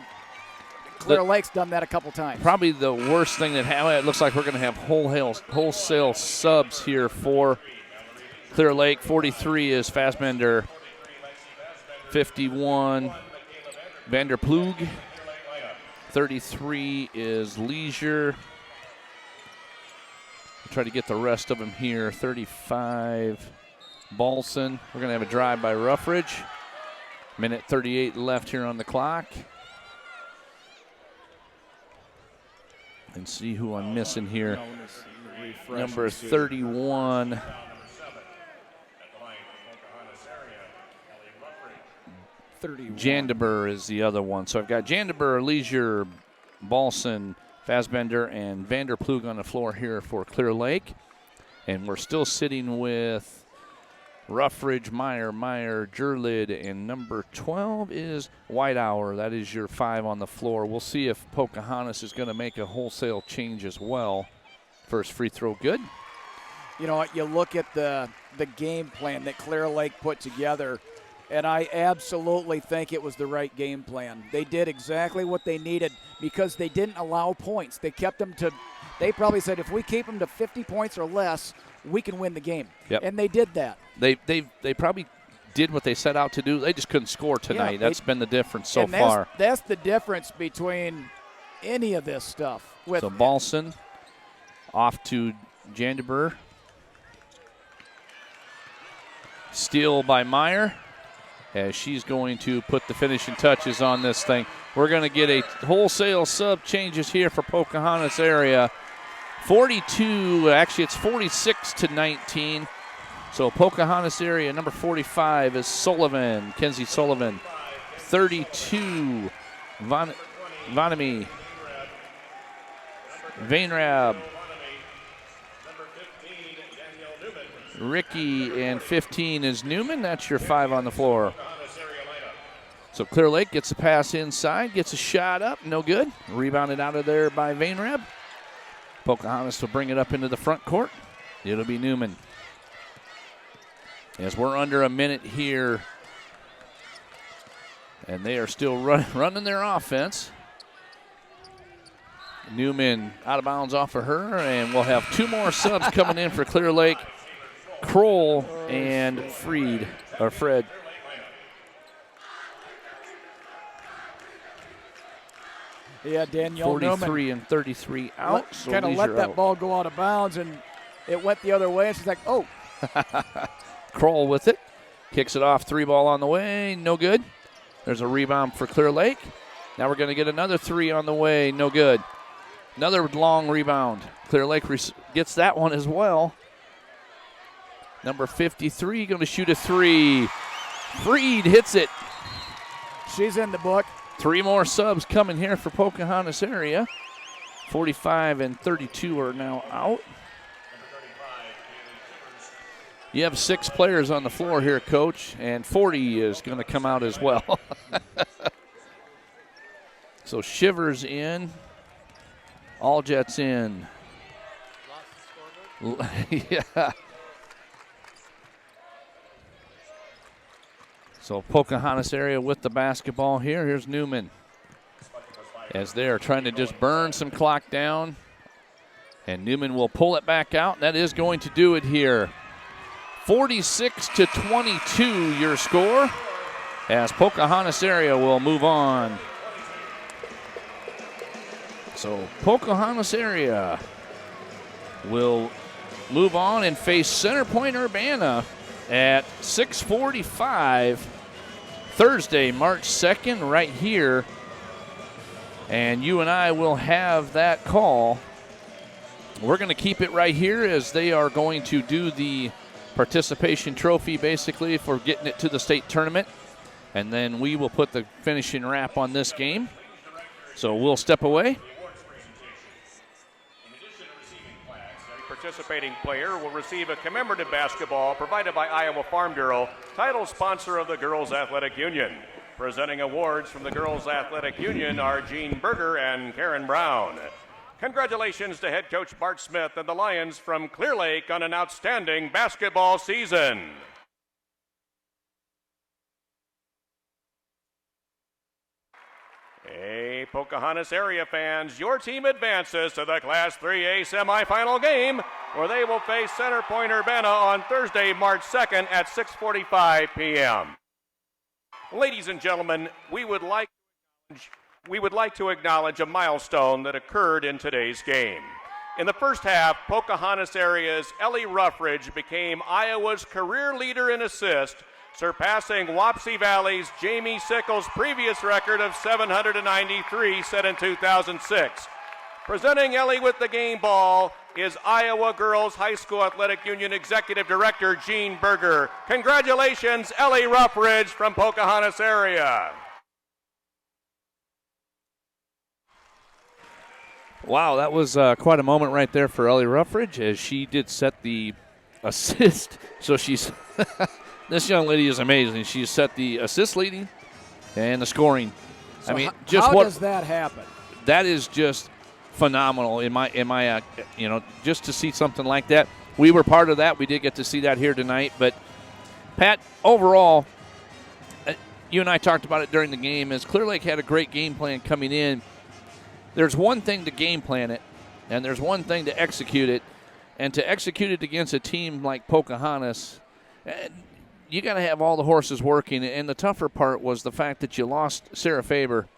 Clear Lake's done that a couple times. Probably the worst thing that happened. It looks like we're going to have wholesale subs here for Clear Lake. 43 is Fassbender. 51 Vanderplug. 33 is Leisure. We'll try to get the rest of them here. 35 Balson. We're going to have a drive by Ruffridge. 1:38 left here on the clock. And see who I'm missing here. Number 31. Jandeber is the other one. So I've got Jandeber, Leisure, Balson, Fassbender, and Vanderplug on the floor here for Clear Lake. And we're still sitting with Ruffridge, Meyer, Jurlid, and number 12 is Whitehour. That is your 5 on the floor. We'll see if Pocahontas is going to make a wholesale change as well. First free throw good. You know what, you look at the game plan that Clear Lake put together, and I absolutely think it was the right game plan. They did exactly what they needed because they didn't allow points. They kept them to, they probably said if we keep them to 50 points or less, we can win the game. Yep. And they did that. They probably did what they set out to do. They just couldn't score tonight. That's been the difference so far. That's the difference between any of this stuff. So Balson off to Jandeber. Steal by Meyer as she's going to put the finishing touches on this thing. We're going to get a wholesale sub changes here for Pocahontas area. 42, actually it's 46-19. So Pocahontas area, number 45 is Sullivan, Kenzie Sullivan. 32, Vanami. Vainrab. Ricky, and 15 is Newman. That's your 5 on the floor. So Clear Lake gets a pass inside, gets a shot up, no good. Rebounded out of there by Vainrab. Pocahontas will bring it up into the front court. It'll be Newman. As we're under a minute here, and they are still running their offense. Newman out of bounds off of her, and we'll have 2 more subs coming in for Clear Lake. Kroll and Fred. Yeah, Danielle 43 Newman and 33 out. So kind of these let are that out. ball go out of bounds, and it went the other way, and she's like, oh. Kroll with it. Kicks it off. 3 ball on the way. No good. There's a rebound for Clear Lake. Now we're going to get another 3 on the way. No good. Another long rebound. Clear Lake gets that one as well. Number 53 going to shoot a 3. Freed hits it. She's in the book. 3 more subs coming here for Pocahontas area. 45 and 32 are now out. You have 6 players on the floor here, Coach, and 40 is going to come out as well. So Shivers in. All Jets in. Yeah. So Pocahontas area with the basketball here. Here's Newman. As they are trying to just burn some clock down. And Newman will pull it back out. That is going to do it here. 46-22 your score. As Pocahontas area will move on. So Pocahontas area will move on and face Center Point Urbana at 6:45 Thursday, March 2nd, right here. And you and I will have that call. We're going to keep it right here as they are going to do the participation trophy basically for getting it to the state tournament. And then we will put the finishing wrap on this game. So we'll step away. Participating player will receive a commemorative basketball provided by Iowa Farm Bureau, title sponsor of the Girls Athletic Union. Presenting awards from the Girls Athletic Union are Jean Berger and Karen Brown. Congratulations to head coach Bart Smith and the Lions from Clear Lake on an outstanding basketball season. Hey, Pocahontas area fans, your team advances to the Class 3A semifinal game where they will face Center Point Urbana on Thursday, March 2nd at 6:45 p.m. Ladies and gentlemen, we would like to acknowledge a milestone that occurred in today's game. In the first half, Pocahontas area's Ellie Ruffridge became Iowa's career leader in assist, surpassing Wapsie Valley's Jamie Sickles' previous record of 793 set in 2006. Presenting Ellie with the game ball is Iowa Girls High School Athletic Union Executive Director Jean Berger. Congratulations, Ellie Ruffridge from Pocahontas area. Wow, that was quite a moment right there for Ellie Ruffridge as she did set the assist. So she's this young lady is amazing. She's set the assist leading and the scoring. So I mean, how does that happen? That is just phenomenal in my just to see something like that. We were part of that. We did get to see that here tonight. But Pat, overall, you and I talked about it during the game. As Clear Lake had a great game plan coming in. There's one thing to game plan it, and there's one thing to execute it. And to execute it against a team like Pocahontas, you got to have all the horses working. And the tougher part was the fact that you lost Sarah Faber,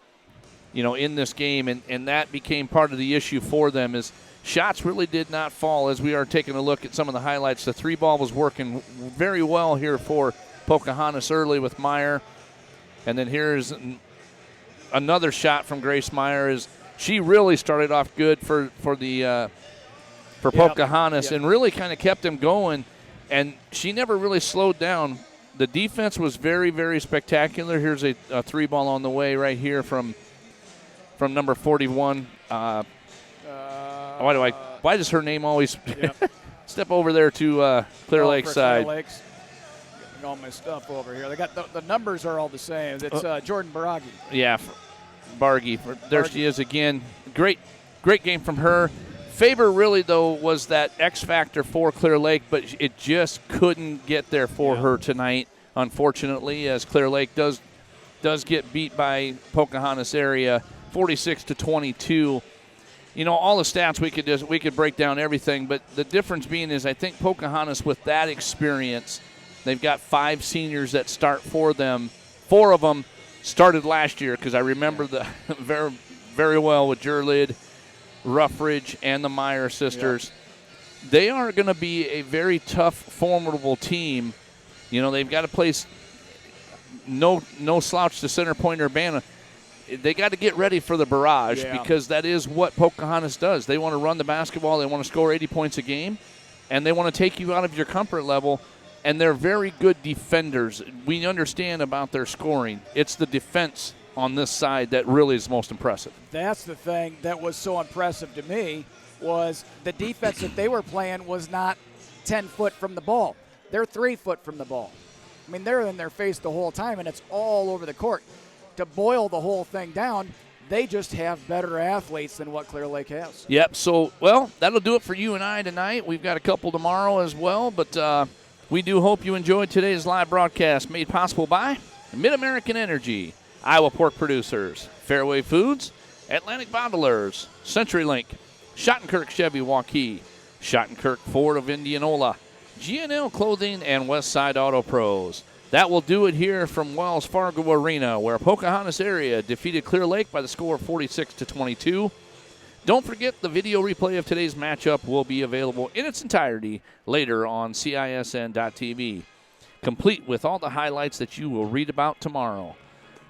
in this game, and that became part of the issue for them. Is shots really did not fall. As we are taking a look at some of the highlights, the 3-ball was working very well here for Pocahontas early with Meyer, and then here's another shot from Grace Meyer. Is she really started off good for Pocahontas and really kind of kept them going, and she never really slowed down. The defense was very, very spectacular. Here's a 3-ball on the way right here from number 41. Why does her name always step over there to Clear Lake side? Clear Lake's getting all my stuff over here. They got the numbers are all the same. It's Jordan Baragi. Yeah, Bargy. There she is again. Great game from her. Faber really, though, was that X factor for Clear Lake, but it just couldn't get there for her tonight, unfortunately, as Clear Lake does get beat by Pocahontas area 46-22. All the stats we could break down everything, but the difference being is I think Pocahontas with that experience, they've got 5 seniors that start for them. 4 of them started last year because I remember the very well with Jurlid, Ruffridge, and the Meyer sisters. Yep. They are going to be a very tough, formidable team. You know, they've got to place no slouch to center point Urbana. They got to get ready for the barrage because that is what Pocahontas does. They want to run the basketball. They want to score 80 points a game, and they want to take you out of your comfort level, and they're very good defenders. We understand about their scoring. It's the defense on this side that really is most impressive. That's the thing that was so impressive to me was the defense that they were playing was not 10 foot from the ball. They're 3 foot from the ball. I mean, they're in their face the whole time, and it's all over the court. To boil the whole thing down, they just have better athletes than what Clear Lake has. Yep, so, well, that'll do it for you and I tonight. We've got a couple tomorrow as well, but we do hope you enjoyed today's live broadcast made possible by Mid-American Energy, Iowa Pork Producers, Fairway Foods, Atlantic Bottlers, CenturyLink, Schottenkirk Chevy Waukee, Schottenkirk Ford of Indianola, G&L Clothing, and Westside Auto Pros. That will do it here from Wells Fargo Arena, where Pocahontas area defeated Clear Lake by the score of 46-22. Don't forget the video replay of today's matchup will be available in its entirety later on CISN.TV, complete with all the highlights that you will read about tomorrow.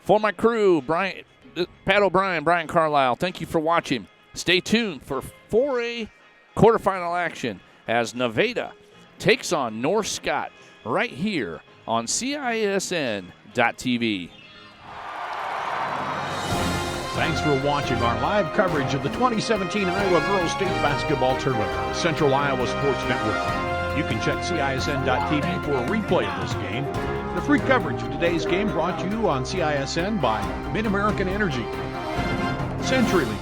For my crew, Pat O'Brien, Brian Carlisle, thank you for watching. Stay tuned for 4A quarterfinal action as Nevada takes on North Scott right here on CISN.TV. Thanks for watching our live coverage of the 2017 Iowa Girls State Basketball Tournament on the Central Iowa Sports Network. You can check CISN.TV for a replay of this game. The free coverage of today's game brought to you on CISN by Mid-American Energy, CenturyLink,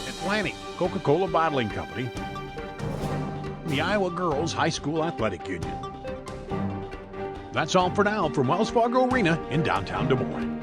Atlantic Coca-Cola Bottling Company, and the Iowa Girls High School Athletic Union. That's all for now from Wells Fargo Arena in downtown Des Moines.